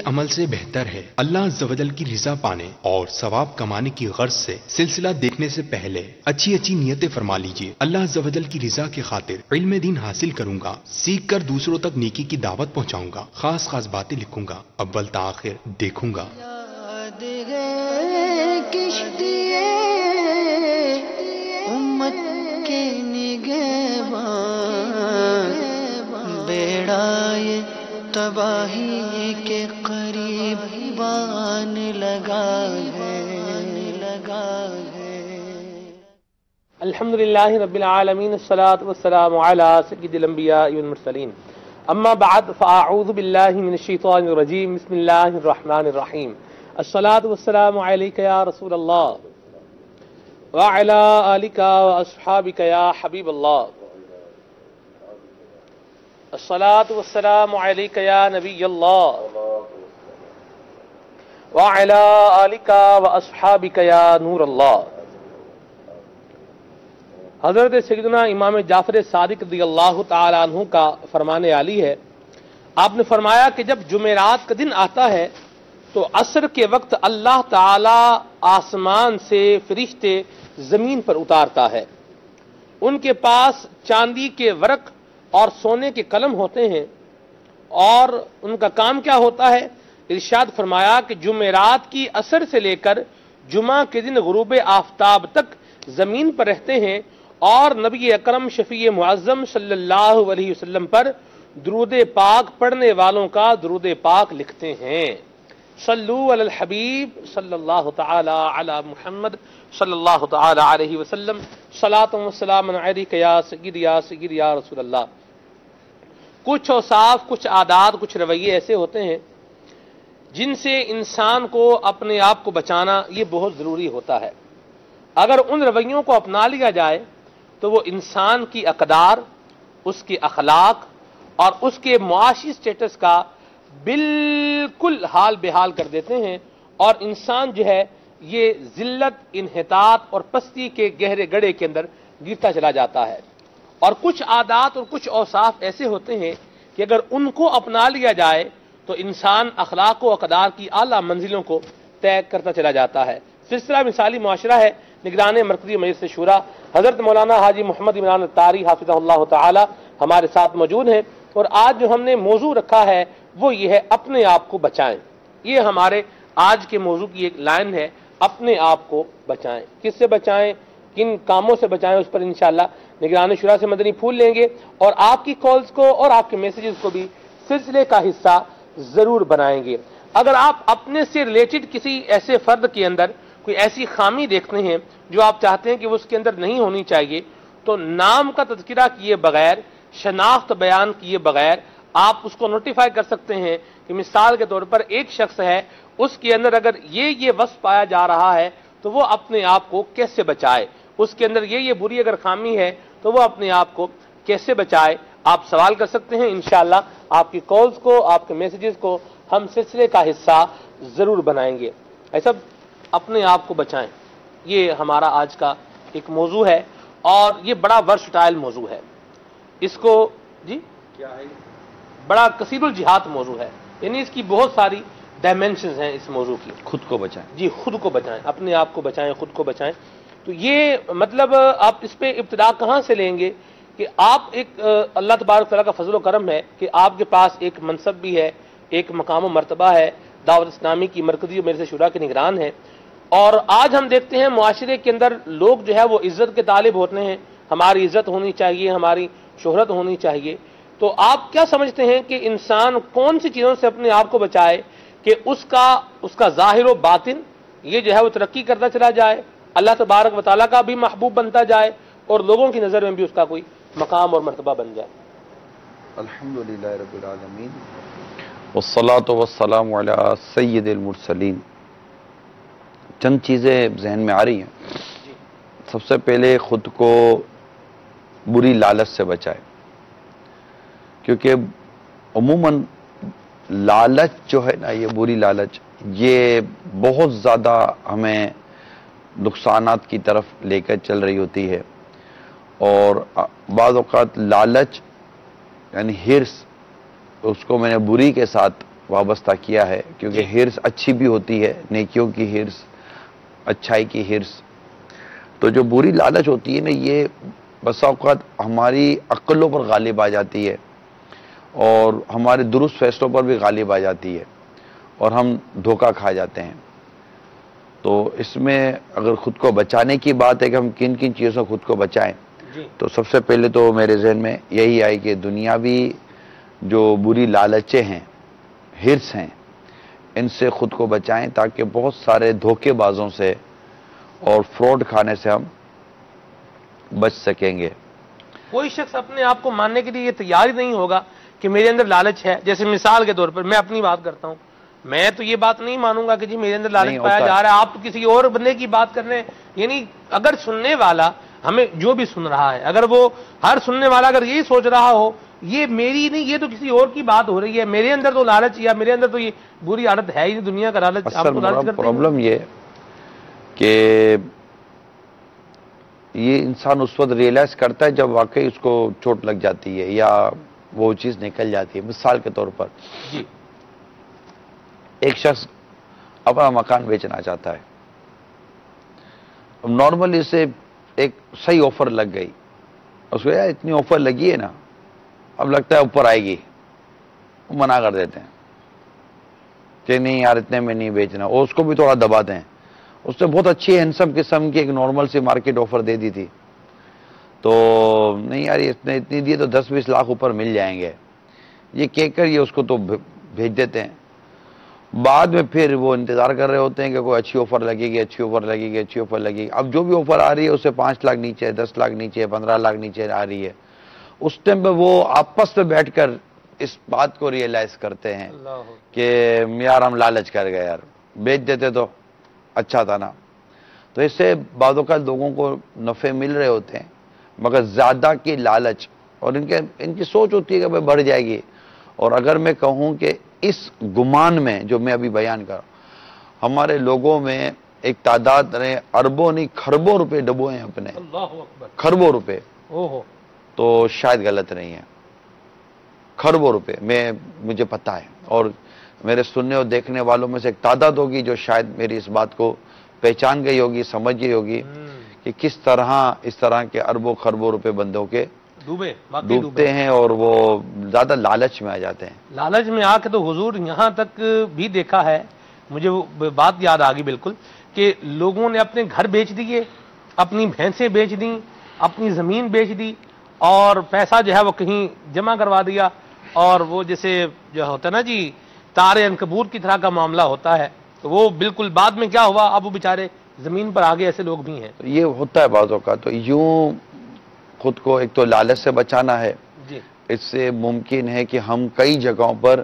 عمل سے بہتر ہے۔ اللہ عز و جل کی رضا پانے اور ثواب کمانے کی غرض سے سلسلہ دیکھنے سے پہلے اچھی اچھی نیتیں فرما لیجئے۔ اللہ عز و جل کی رضا کی خاطر علم دین حاصل کروں گا، سیکھ کر دوسروں تک نیکی کی دعوت پہنچاؤں گا، خاص خاص باتیں لکھوں گا، اول تا آخر دیکھوں گا۔ یاد ہے کشتی امت کے نگہبان، بیڑا یہ تباہی کے قریب بان لگا ہے۔ الحمدللہ رب العالمین، الصلاة والسلام علی سید الانبیاء والمرسلین، اما بعد فاعوذ باللہ من الشیطان الرجیم، بسم اللہ الرحمن الرحیم۔ الصلاة والسلام علیک یا رسول اللہ وعلی آلک واصحابک یا حبیب اللہ۔ الصلاة والسلام علیک یا نبی اللہ وعلی آلک واصحابک یا نور اللہ۔ حضرت سیدنا امام جعفر صادق رضی اللہ تعالی عنہ کا فرمان عالی ہے، آپ نے فرمایا کہ جب جمعرات کا دن آتا ہے تو عصر کے وقت اللہ تعالی آسمان سے فرشتے زمین پر اتارتا ہے۔ ان کے پاس چاندی کے ورق اور سونے کے قلم ہوتے ہیں، اور ان کا کام کیا ہوتا ہے؟ ارشاد فرمایا کہ جمعرات کی عصر سے لے کر جمعہ کے دن غروب آفتاب تک زمین پر رہتے ہیں اور نبی اکرم شفیع معظم صلی اللہ علیہ وسلم پر درود پاک پڑھنے والوں کا درود پاک لکھتے ہیں۔ صلو علی الحبیب صلی اللہ تعالی علی محمد صلی اللہ تعالی علیہ وسلم، صلاۃ و سلام علیک یا سید یا رسول اللہ۔ کچھ اوصاف، کچھ عادات، کچھ رویے ایسے ہوتے ہیں جن سے انسان کو اپنے آپ کو بچانا یہ بہت ضروری ہوتا ہے۔ اگر ان رویوں کو اپنا لیا جائے تو وہ انسان کی اقدار، اس کے اخلاق اور اس کے معاشی سٹیٹس کا بالکل حال بحال کر دیتے ہیں، اور انسان جو ہے یہ ذلت، انحطاط اور پستی کے گہرے گڑھے کے اندر گرتا چلا جاتا ہے۔ اور کچھ عادات اور کچھ اوصاف ایسے ہوتے ہیں کہ اگر ان کو اپنا لیا جائے تو انسان اخلاق و اقدار کی اعلیٰ منزلوں کو طے کرتا چلا جاتا ہے۔ سلسلہ مثالی معاشرہ ہے، نگران مرکزی مجلس شورا حضرت مولانا حاجی محمد عمران الطاری حافظہ اللہ تعالی ہمارے ساتھ موجود ہیں، اور آج جو ہم نے موضوع رکھا ہے وہ یہ ہے اپنے آپ کو بچائیں۔ یہ ہمارے آج کے موضوع کی ایک لائن ہے، اپنے آپ کو بچائیں۔ کس سے بچائیں، کن کاموں سے بچائیں، اس پر انشاءاللہ نگران شورا سے مدنی پھول لیں گے، اور آپ کی کالز کو اور آپ کے میسیجز کو بھی سلسلے کا حصہ ضرور بنائیں گے۔ اگر آپ اپنے سے ریلیٹڈ کسی ایسے فرد کے اندر کوئی ایسی خامی دیکھتے ہیں جو آپ چاہتے ہیں کہ وہ اس کے اندر نہیں ہونی چاہیے، تو نام کا تذکرہ کیے بغیر، شناخت بیان کیے بغیر آپ اس کو نوٹیفائی کر سکتے ہیں کہ مثال کے طور پر ایک شخص ہے، اس کے اندر اگر یہ وصف پایا جا رہا ہے تو وہ اپنے آپ کو کیسے بچائے، اس کے اندر یہ بری اگر خامی ہے تو وہ اپنے آپ کو کیسے بچائے۔ آپ سوال کر سکتے ہیں، انشاءاللہ آپ کی کالز کو، آپ کے میسیجز کو ہم سلسلے کا حصہ ضرور بنائیں گے۔ ایسا اپنے آپ کو بچائیں، یہ ہمارا آج کا ایک موضوع ہے، اور یہ بڑا ورسٹائل موضوع ہے۔ اس کو جی کیا ہے، بڑا کثیر الجہات موضوع ہے، یعنی اس کی بہت ساری ڈائمینشنز ہیں اس موضوع کی۔ خود کو بچائیں، جی خود کو بچائیں، اپنے آپ کو بچائیں، خود کو بچائیں۔ تو یہ مطلب آپ اس پہ ابتدا کہاں سے لیں گے کہ آپ ایک اللہ تبارک تعالیٰ کا فضل و کرم ہے کہ آپ کے پاس ایک منصب بھی ہے، ایک مقام و مرتبہ ہے، دعوت اسلامی کی مرکزی و مجلس شورا کے نگران ہیں، اور آج ہم دیکھتے ہیں معاشرے کے اندر لوگ جو ہے وہ عزت کے طالب ہوتے ہیں، ہماری عزت ہونی چاہیے، ہماری شہرت ہونی چاہیے۔ تو آپ کیا سمجھتے ہیں کہ انسان کون سی چیزوں سے اپنے آپ کو بچائے کہ اس کا ظاہر و باطن یہ جو ہے وہ ترقی کرتا چلا جائے، اللہ تبارک و تعالیٰ کا بھی محبوب بنتا جائے، اور لوگوں کی نظر میں بھی اس کا کوئی مقام اور مرتبہ بن جائے؟ الحمدللہ رب العالمین والصلاة والسلام علی سید المرسلین۔ چند چیزیں ذہن میں آ رہی ہیں۔ سب سے پہلے خود کو بری لالچ سے بچائے، کیونکہ عموماً لالچ جو ہے نا، یہ بری لالچ، یہ بہت زیادہ ہمیں نقصانات کی طرف لے کر چل رہی ہوتی ہے، اور بعض اوقات لالچ یعنی ہرس، اس کو میں نے بری کے ساتھ وابستہ کیا ہے، کیونکہ ہرس اچھی بھی ہوتی ہے، نیکیوں کی ہرس، اچھائی کی ہرس. تو جو بری لالچ ہوتی ہے نا، یہ بسا اوقات ہماری عقلوں پر غالب آ جاتی ہے اور ہمارے درست فیصلوں پر بھی غالب آ جاتی ہے اور ہم دھوکہ کھا جاتے ہیں. تو اس میں اگر خود کو بچانے کی بات ہے کہ ہم کن کن چیزوں سے خود کو بچائیں، تو سب سے پہلے تو میرے ذہن میں یہی آئی کہ دنیاوی جو بری لالچیں ہیں، ہرس ہیں، ان سے خود کو بچائیں تاکہ بہت سارے دھوکے بازوں سے اور فراڈ کھانے سے ہم بچ سکیں گے. کوئی شخص اپنے آپ کو ماننے کے لیے یہ تیار ہی نہیں ہوگا کہ میرے اندر لالچ ہے. جیسے مثال کے طور پر میں اپنی بات کرتا ہوں، میں تو یہ بات نہیں مانوں گا کہ جی میرے اندر لالچ پایا جا رہا ہے. آپ تو کسی اور بندے کی بات کر رہے ہیں. یعنی اگر سننے والا ہمیں جو بھی سن رہا ہے، اگر وہ ہر سننے والا اگر یہی سوچ رہا ہو یہ میری نہیں، یہ تو کسی اور کی بات ہو رہی ہے، میرے اندر تو لالچ یا میرے اندر تو یہ بری عادت ہے ہی دنیا کا لالچ. آپ تو لالچ کرتے ہیں. پرابلم یہ کہ یہ انسان اس وقت ریئلائز کرتا ہے جب واقعی اس کو چوٹ لگ جاتی ہے یا وہ چیز نکل جاتی ہے. مثال کے طور پر جی، ایک شخص اپنا مکان بیچنا چاہتا ہے. نارملی اسے ایک صحیح آفر لگ گئی، اس کو یار اتنی آفر لگی ہے نا، اب لگتا ہے اوپر آئے گی، وہ منع کر دیتے ہیں کہ نہیں یار اتنے میں نہیں بیچنا، اور اس کو بھی تھوڑا دباتے ہیں. اس نے بہت اچھی ہینڈسم قسم کی ایک نارمل سی مارکیٹ آفر دے دی تھی، تو نہیں یار اتنی دی تو 10-20 لاکھ اوپر مل جائیں گے، یہ کہہ کر یہ اس کو تو بھیج دیتے ہیں. بعد میں پھر وہ انتظار کر رہے ہوتے ہیں کہ کوئی اچھی آفر لگے گی، اچھی آفر لگے گی، اچھی آفر لگے گی. اب جو بھی آفر آ رہی ہے اسے 5 لاکھ نیچے، 10 لاکھ نیچے، 15 لاکھ نیچے آ رہی ہے. اس ٹائم پہ وہ آپس میں بیٹھ کر اس بات کو ریئلائز کرتے ہیں کہ یار ہم لالچ کر گئے، یار بیچ دیتے تو اچھا تھا نا. تو اس سے بعض اوقات لوگوں کو نفع مل رہے ہوتے ہیں، مگر زیادہ کی لالچ اور ان کی سوچ ہوتی ہے کہ بھائی بڑھ جائے گی. اور اگر میں کہوں کہ اس گمان میں جو میں ابھی بیان کر رہا ہوں، ہمارے لوگوں میں ایک تعداد نے اربوں نہیں کھربوں روپے ڈبوئے ہیں اپنے، اللہ اکبر، کھربوں روپے. اوہو، تو شاید غلط نہیں ہے، کھربوں روپے مجھے پتا ہے، اور میرے سننے اور دیکھنے والوں میں سے ایک تعداد ہوگی جو شاید میری اس بات کو پہچان گئی ہوگی، سمجھ گئی ہوگی کہ کس طرح اس طرح کے اربوں خربوں روپے بندوں کے ڈوبتے ہیں اور وہ زیادہ لالچ میں آ جاتے ہیں. لالچ میں آ کے تو حضور یہاں تک بھی دیکھا ہے، مجھے وہ بات یاد آ گئی بالکل، کہ لوگوں نے اپنے گھر بیچ دیے، اپنی بھینسیں بیچ دیں، اپنی زمین بیچ دی، اور پیسہ جو ہے وہ کہیں جمع کروا دیا. اور وہ جیسے جو ہوتا ہے نا جی تارے عنکبوت کی طرح کا معاملہ ہوتا ہے، تو وہ بالکل بعد میں کیا ہوا، اب وہ بیچارے زمین پر آگے ایسے لوگ بھی ہیں. یہ ہوتا ہے بعضوں کا. تو یوں خود کو ایک تو لالچ سے بچانا ہے، اس سے ممکن ہے کہ ہم کئی جگہوں پر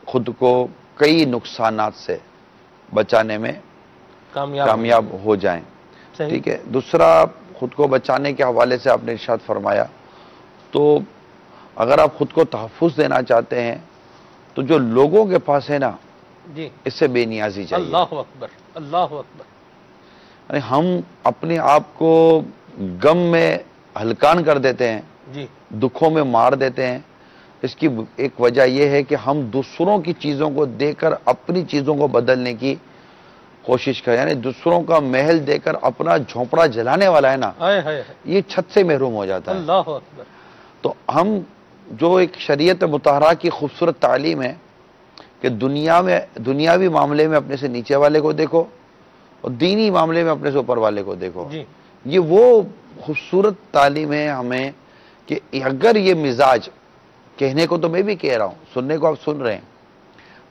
خود کو کئی نقصانات سے بچانے میں کامیاب ہو جائیں. ٹھیک ہے. دوسرا، خود کو بچانے کے حوالے سے آپ نے ارشاد فرمایا، تو اگر آپ خود کو تحفظ دینا چاہتے ہیں تو جو لوگوں کے پاس ہے نا، اس سے بے نیازی چاہیے. اللہ اکبر، اللہ اکبر. یعنی ہم اپنے آپ کو غم میں ہلکان کر دیتے ہیں، دکھوں میں مار دیتے ہیں. اس کی ایک وجہ یہ ہے کہ ہم دوسروں کی چیزوں کو دے کر اپنی چیزوں کو بدلنے کی کوشش کریں. یعنی دوسروں کا محل دے کر اپنا جھونپڑا جلانے والا ہے نا، یہ چھت سے محروم ہو جاتا ہے. اللہ اکبر. تو ہم جو ایک شریعت مطہرہ کی خوبصورت تعلیم ہے کہ دنیاوی معاملے میں اپنے سے نیچے والے کو دیکھو اور دینی معاملے میں اپنے سے اوپر والے کو دیکھو، یہ وہ خوبصورت تعلیم ہے ہمیں کہ اگر یہ مزاج، کہنے کو تو میں بھی کہہ رہا ہوں، سننے کو آپ سن رہے ہیں،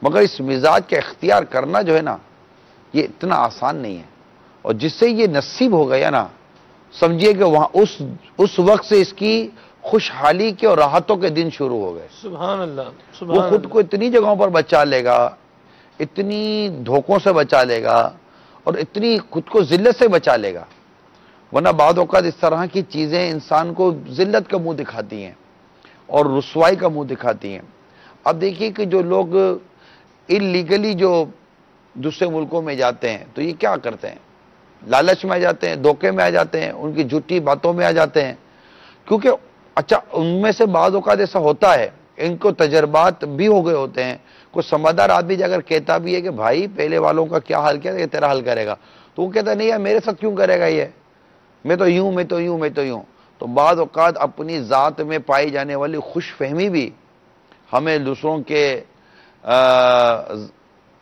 مگر اس مزاج کا اختیار کرنا جو ہے نا، یہ اتنا آسان نہیں ہے. اور جس سے یہ نصیب ہو گیا نا، سمجھیے کہ وہاں اس وقت سے اس کی خوشحالی کے اور راحتوں کے دن شروع ہو گئے. سبحان اللہ. وہ خود کو اتنی جگہوں پر بچا لے گا، اتنی دھوکوں سے بچا لے گا اور اتنی خود کو ذلت سے بچا لے گا. ورنہ بعض اوقات اس طرح کی چیزیں انسان کو ذلت کا منہ دکھاتی ہیں اور رسوائی کا منہ دکھاتی ہیں. اب دیکھیے کہ جو لوگ انلیگلی جو دوسرے ملکوں میں جاتے ہیں تو یہ کیا کرتے ہیں؟ لالچ میں آ جاتے ہیں، دھوکے میں آ جاتے ہیں، ان کی جھوٹی باتوں میں آ جاتے ہیں. کیونکہ اچھا ان میں سے بعض اوقات ایسا ہوتا ہے، ان کو تجربات بھی ہو گئے ہوتے ہیں. کوئی سمجھدار آدمی اگر کہتا بھی ہے کہ بھائی پہلے والوں کا کیا حال کیا تیرا حل کرے گا, تو وہ کہتا نہیں یار میرے ساتھ کیوں کرے گا یہ, میں تو یوں میں تو یوں میں تو یوں. تو بعض اوقات اپنی ذات میں پائی جانے والی خوش فہمی بھی ہمیں دوسروں کے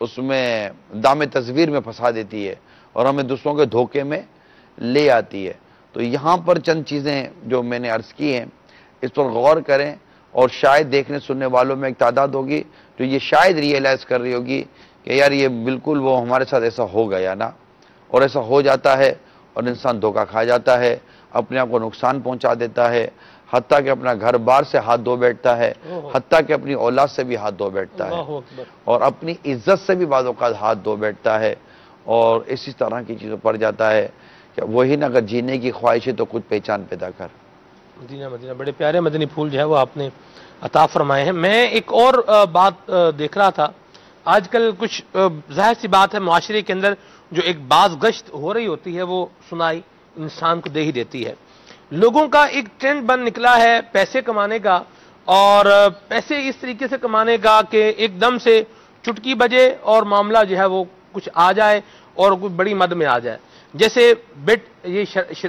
اس میں دام تصویر میں پھنسا دیتی ہے اور ہمیں دوسروں کے دھوکے میں لے آتی ہے. تو یہاں پر چند چیزیں جو میں نے عرض کی ہیں اس پر غور کریں, اور شاید دیکھنے سننے والوں میں ایک تعداد ہوگی جو یہ شاید ریئلائز کر رہی ہوگی کہ یار یہ بالکل وہ ہمارے ساتھ ایسا ہو گیا نا, اور ایسا ہو جاتا ہے اور انسان دھوکہ کھا جاتا ہے, اپنے آپ کو نقصان پہنچا دیتا ہے, حتیٰ کہ اپنا گھر بار سے ہاتھ دھو بیٹھتا ہے, حتیٰ کہ اپنی اولاد سے بھی ہاتھ دھو بیٹھتا ہے, اور اپنی عزت سے بھی بعض اوقات ہاتھ دھو بیٹھتا ہے, اور اسی طرح کی چیزوں پر جاتا ہے کہ وہی نہ اگر جینے کی خواہش ہے تو خود پہچان پیدا کر. مدینہ مدینہ بڑے پیارے مدنی پھول جو ہے وہ آپ نے عطا فرمائے ہیں. میں ایک اور بات دیکھ رہا تھا, آج کل کچھ ظاہر سی بات ہے معاشرے کے اندر جو ایک باز گشت ہو رہی ہوتی ہے وہ سنائی انسان کو دے ہی دیتی ہے. لوگوں کا ایک ٹرینڈ بن نکلا ہے پیسے کمانے کا, اور پیسے اس طریقے سے کمانے کا کہ ایک دم سے چٹکی بجے اور معاملہ جو ہے وہ کچھ آ جائے اور کوئی بڑی مد میں آ جائے. جیسے بیٹ یہ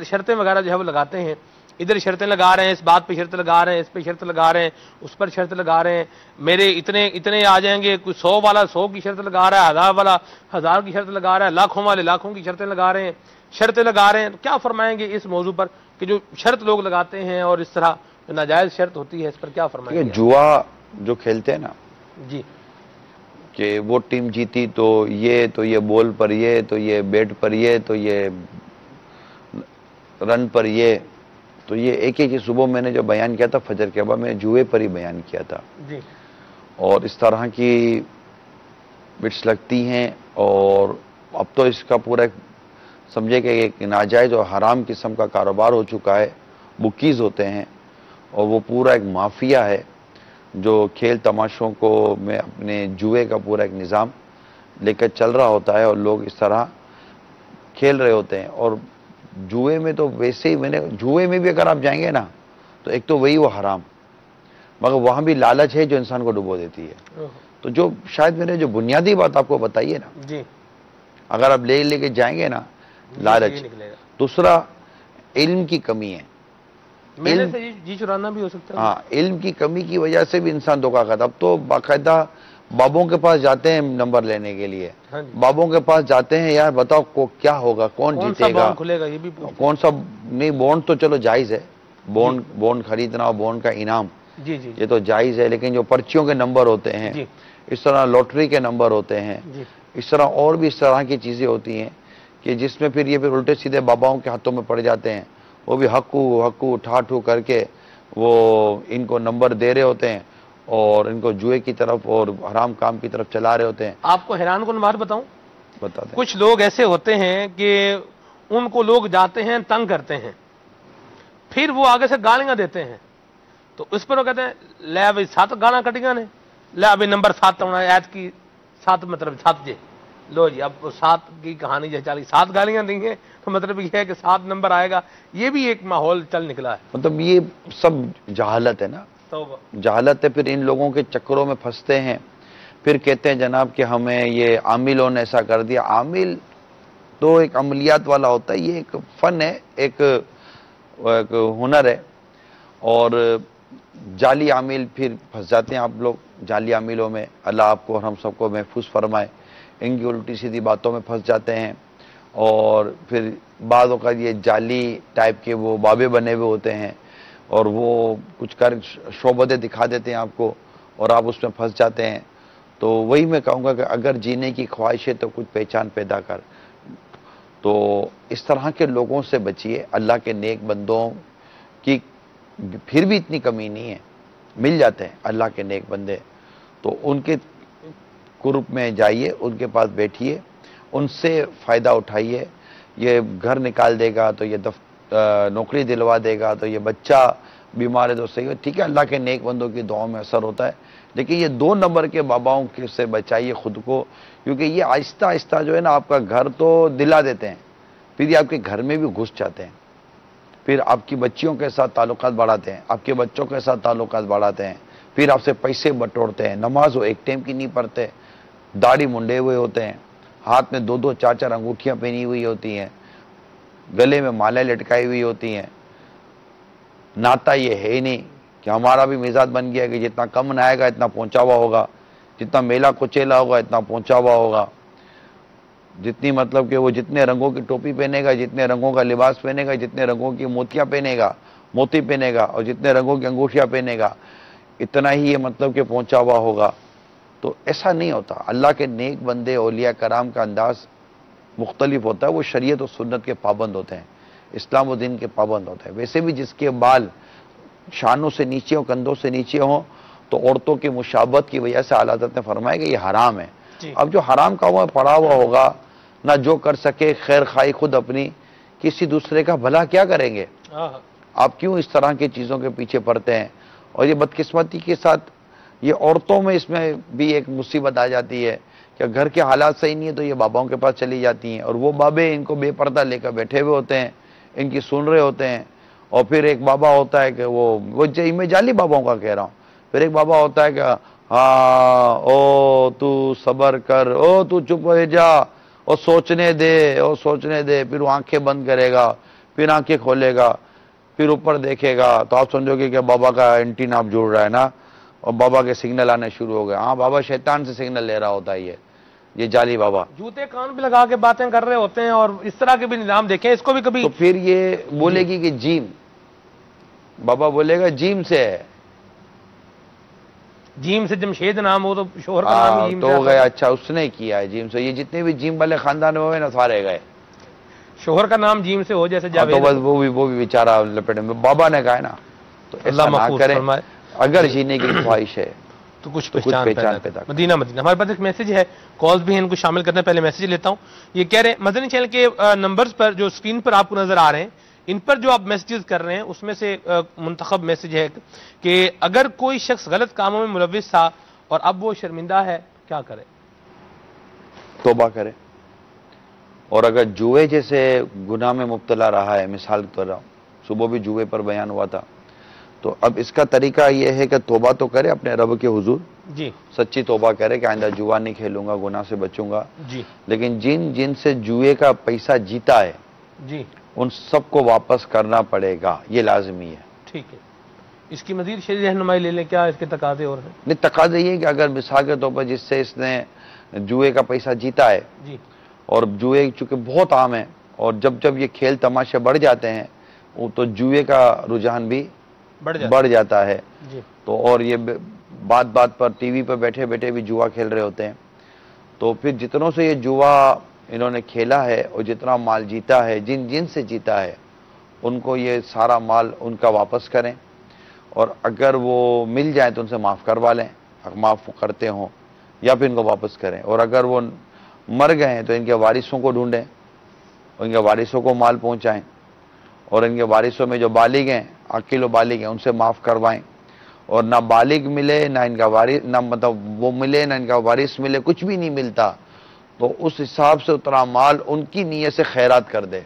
شرطیں وغیرہ جو ہے وہ لگاتے ہیں, ادھر شرطیں لگا رہے ہیں, اس بات پہ شرط لگا رہے ہیں, اس پہ شرط لگا رہے ہیں, اس پر شرط لگا رہے ہیں, میرے اتنے آ جائیں گے, کوئی 100 والا 100 کی شرط لگا رہا ہے, 1000 والا 1000 کی شرط لگا رہا ہے, لاکھوں والے لاکھوں کی شرطیں لگا رہے ہیں, شرطیں لگا رہے ہیں. تو کیا فرمائیں گے اس موضوع پر کہ جو شرط لوگ لگاتے ہیں اور اس طرح جو ناجائز شرط ہوتی ہے اس پر کیا فرمائیں گے؟ جوا جو کھیلتے ہیں نا جی, کہ وہ ٹیم جیتی تو یہ بول پر یہ, تو یہ بیٹ پر یہ, تو یہ رن پر یہ, تو یہ ایک ہی صبح میں نے جو بیان کیا تھا فجر کے بعد میں نے جوئے پر ہی بیان کیا تھا. جی, اور اس طرح کی بٹس لگتی ہیں, اور اب تو اس کا پورا ایک سمجھے کہ ایک ناجائز اور حرام قسم کا کاروبار ہو چکا ہے. بکیز ہوتے ہیں اور وہ پورا ایک مافیا ہے جو کھیل تماشوں کو میں اپنے جوئے کا پورا ایک نظام لے کر چل رہا ہوتا ہے, اور لوگ اس طرح کھیل رہے ہوتے ہیں. اور جوئے میں تو ویسے ہی جوئے میں بھی اگر آپ جائیں گے نا تو ایک تو وہی وہ حرام, مگر وہاں بھی لالچ ہے جو انسان کو ڈبو دیتی ہے. تو جو شاید میں نے جو بنیادی بات آپ کو بتائی ہے نا, جی, اگر آپ لے کے جائیں گے نا لالچ. دوسرا علم کی کمی ہے, میرے سے جی چرانا بھی ہو سکتا ہے. ہاں, علم کی کمی کی وجہ سے بھی انسان دھوکہ کھاتا. اب تو باقاعدہ بابوں کے پاس جاتے ہیں نمبر لینے کے لیے, بابوں کے پاس جاتے ہیں یار بتاؤ کو کیا ہوگا, کون جیتے گا, کون سا نہیں. بونڈ تو چلو جائز ہے, بونڈ خریدنا اور بونڈ کا انعام یہ تو جائز ہے, لیکن جو پرچیوں کے نمبر ہوتے ہیں, اس طرح لوٹری کے نمبر ہوتے ہیں, اس طرح اور بھی اس طرح کی چیزیں ہوتی ہیں کہ جس میں پھر یہ پھر الٹے سیدھے باباؤں کے ہاتھوں میں پڑ جاتے ہیں. وہ بھی حقو ٹھاٹھو کر کے وہ ان کو نمبر دے رہے ہوتے ہیں اور ان کو جوئے کی طرف اور حرام کام کی طرف چلا رہے ہوتے ہیں. آپ کو حیران کن بات بتاؤں, بتا دیں, کچھ لوگ ایسے ہوتے ہیں کہ ان کو لوگ جاتے ہیں تنگ کرتے ہیں, پھر وہ آگے سے گالیاں دیتے ہیں, تو اس پر وہ کہتے ہیں لے ابھی 7 گانا کٹیاں نے, لے ابھی نمبر 7 ہونا ہے, ایت کی 7 مطلب 7 جے, لو جی اب 7 کی کہانی جو چلی 7 گالیاں دیں گے تو مطلب یہ ہے کہ 7 نمبر آئے گا. یہ بھی ایک ماحول چل نکلا ہے. مطلب یہ سب جہالت ہے نا, جہالت ہے. پھر ان لوگوں کے چکروں میں پھنستے ہیں, پھر کہتے ہیں جناب کہ ہمیں یہ عاملوں نے ایسا کر دیا. عامل تو ایک عملیات والا ہوتا ہے, یہ ایک فن ہے, ایک ہنر ہے. اور جعلی عامل پھر پھنس جاتے ہیں آپ لوگ جعلی عاملوں میں. اللہ آپ کو اور ہم سب کو محفوظ فرمائے. ان کی الٹی سیدھی باتوں میں پھنس جاتے ہیں, اور پھر بعض اوقات یہ جعلی ٹائپ کے وہ بابے بنے ہوئے ہوتے ہیں, اور وہ کچھ کر شعبدیں دکھا دیتے ہیں آپ کو, اور آپ اس میں پھنس جاتے ہیں. تو وہی میں کہوں گا کہ اگر جینے کی خواہش ہے تو کچھ پہچان پیدا کر. تو اس طرح کے لوگوں سے بچیے. اللہ کے نیک بندوں کی پھر بھی اتنی کمی نہیں ہے, مل جاتے ہیں اللہ کے نیک بندے. تو ان کے گروپ میں جائیے, ان کے پاس بیٹھیے, ان سے فائدہ اٹھائیے. یہ گھر نکال دے گا تو یہ نوکری دلوا دے گا, تو یہ بچہ بیمار ہے تو صحیح ہے, ٹھیک ہے, اللہ کے نیک بندوں کی دعاؤں میں اثر ہوتا ہے. لیکن یہ 2 نمبر کے باباؤں سے بچائیے خود کو, کیونکہ یہ آہستہ آہستہ جو ہے نا آپ کا گھر تو دلا دیتے ہیں, پھر یہ آپ کے گھر میں بھی گھس جاتے ہیں, پھر آپ کی بچیوں کے ساتھ تعلقات بڑھاتے ہیں, آپ کے بچوں کے ساتھ تعلقات بڑھاتے ہیں, پھر آپ سے پیسے بٹورتے ہیں، نماز وہ ایک ٹائم کی نہیں پڑھتے، داڑھی منڈے ہوئے ہوتے ہیں، ہاتھ میں 2 4 انگوٹھیاں پہنی ہوئی ہوتی ہیں، گلے میں مالیں لٹکائی ہوئی ہوتی ہیں۔ ناتا یہ ہے ہی نہیں کہ ہمارا بھی مزاج بن گیا کہ جتنا کم نہائے گا اتنا پہنچا ہوا ہوگا، جتنا میلا کچیلا ہوگا اتنا پہنچا ہوا ہوگا، جتنی مطلب کہ وہ جتنے رنگوں کی ٹوپی پہنے گا، جتنے رنگوں کا لباس پہنے گا، جتنے رنگوں کی موتیاں پہنے گا، موتی پہنے گا، اور جتنے رنگوں کی انگوٹھیاں پہنے گا اتنا ہی یہ مطلب کہ پہنچا ہوا ہوگا۔ تو ایسا نہیں ہوتا۔ اللہ کے نیک بندے اولیاء کرام کا انداز مختلف ہوتا ہے، وہ شریعت و سنت کے پابند ہوتے ہیں، اسلام و دین کے پابند ہوتے ہیں۔ ویسے بھی جس کے بال شانوں سے نیچے ہوں، کندھوں سے نیچے ہوں، تو عورتوں کی مشابہت کی وجہ سے اعلیٰ حضرت نے فرمایا کہ یہ حرام ہے۔ اب جو حرام کا ہوا پڑا ہوا ہوگا، نہ جو کر سکے خیر خواہی خود اپنی، کسی دوسرے کا بھلا کیا کریں گے؟ آپ کیوں اس طرح کی چیزوں کے پیچھے پڑتے ہیں؟ اور یہ بدقسمتی کے ساتھ یہ عورتوں میں اس میں بھی ایک مصیبت آ جاتی ہے کہ گھر کے حالات صحیح نہیں ہے تو یہ باباؤں کے پاس چلی جاتی ہیں، اور وہ بابے ان کو بے پردہ لے کر بیٹھے ہوئے ہوتے ہیں، ان کی سن رہے ہوتے ہیں۔ اور پھر ایک بابا ہوتا ہے کہ وہ میں جعلی باباؤں کا کہہ رہا ہوں، پھر ایک بابا ہوتا ہے کہ ہاں او تو صبر کر، او تو چپ ہو جا، اور سوچنے دے، پھر وہ آنکھیں بند کرے گا، پھر آنکھیں کھولے گا، پھر اوپر دیکھے گا تو آپ سمجھو گے کہ بابا کا اینٹینا آپ جڑ رہا ہے نا، اور بابا کے سگنل آنے شروع ہو گئے۔ ہاں بابا شیطان سے سگنل لے رہا ہوتا ہے یہ جعلی بابا، جوتے کان بھی لگا کے باتیں کر رہے ہوتے ہیں، اور اس طرح کے بھی نظام دیکھیں، اس کو بھی کبھی تو پھر یہ بولے گی کہ جیم، بابا بولے گا جیم سے ہے، جیم سے جمشید نام ہو تو شوہر کا نام ہی جیم تو سے ہو آتا گیا ہے۔ اچھا اس نے کیا ہے جیم سے، یہ جتنے بھی جیم والے خاندان ہوئے نا سارے گئے، شوہر کا نام جیم سے ہو جیسے تو جاوید بس وہ بھی بیچارہ لپٹے میں، بابا نے کہا ہے نا، تو ایسا اللہ نہ محفوظ کریں، فرمائے۔ اگر جینے کی خواہش ہے تو کچھ تو پہچان پیدا پیدا کریں۔ مدینہ ہمارے پاس ایک میسج ہے، کالز بھی ہیں، ان کو شامل کرنے پہلے میسج لیتا ہوں۔ یہ کہہ رہے ہیں مدنی چینل کے نمبرز پر جو اسکرین پر آپ کو نظر آ رہے ہیں، ان پر جو آپ میسیجز کر رہے ہیں اس میں سے منتخب میسج ہے کہ اگر کوئی شخص غلط کاموں میں ملوث تھا اور اب وہ شرمندہ ہے کیا کرے؟ توبہ کرے، اور اگر جوئے جیسے گناہ میں مبتلا رہا ہے، مثال کے طور صبح بھی جوئے پر بیان ہوا تھا، تو اب اس کا طریقہ یہ ہے کہ توبہ تو کرے اپنے رب کے حضور، جی سچی توبہ کرے کہ آئندہ جوا نہیں کھیلوں گا، گناہ سے بچوں گا، جی لیکن جن سے جوئے کا پیسہ جیتا ہے جی ان سب کو واپس کرنا پڑے گا، یہ لازمی ہے۔ ٹھیک ہے، اس کی مزید شرعی رہنمائی لے لیں، کیا اس کے تقاضے اور ہیں؟ نہیں، تقاضا یہ ہے کہ اگر مثال کے طور پر جس سے اس نے جوئے کا پیسہ جیتا ہے، جی اور جوئے چونکہ بہت عام ہے، اور جب یہ کھیل تماشے بڑھ جاتے ہیں تو جوئے کا رجحان بھی بڑھ جاتا ہے، جی تو اور یہ بات پر ٹی وی پہ بیٹھے بیٹھے بھی جوا کھیل رہے ہوتے ہیں، تو پھر جتنوں سے یہ جوا انہوں نے کھیلا ہے اور جتنا مال جیتا ہے، جن سے جیتا ہے ان کو یہ سارا مال ان کا واپس کریں، اور اگر وہ مل جائیں تو ان سے معاف کروا لیں، معاف کرتے ہوں، یا پھر ان کو واپس کریں، اور اگر وہ مر گئے ہیں تو ان کے وارثوں کو ڈھونڈیں، ان کے وارثوں کو مال پہنچائیں، اور ان کے وارثوں میں جو بالغ ہیں، عاقل و بالغ ہیں، ان سے معاف کروائیں، اور نہ بالغ ملے نہ ان کا وارث، نہ مطلب وہ ملے نہ ان کا وارث ملے، کچھ بھی نہیں ملتا تو اس حساب سے اتنا مال ان کی نیت سے خیرات کر دے،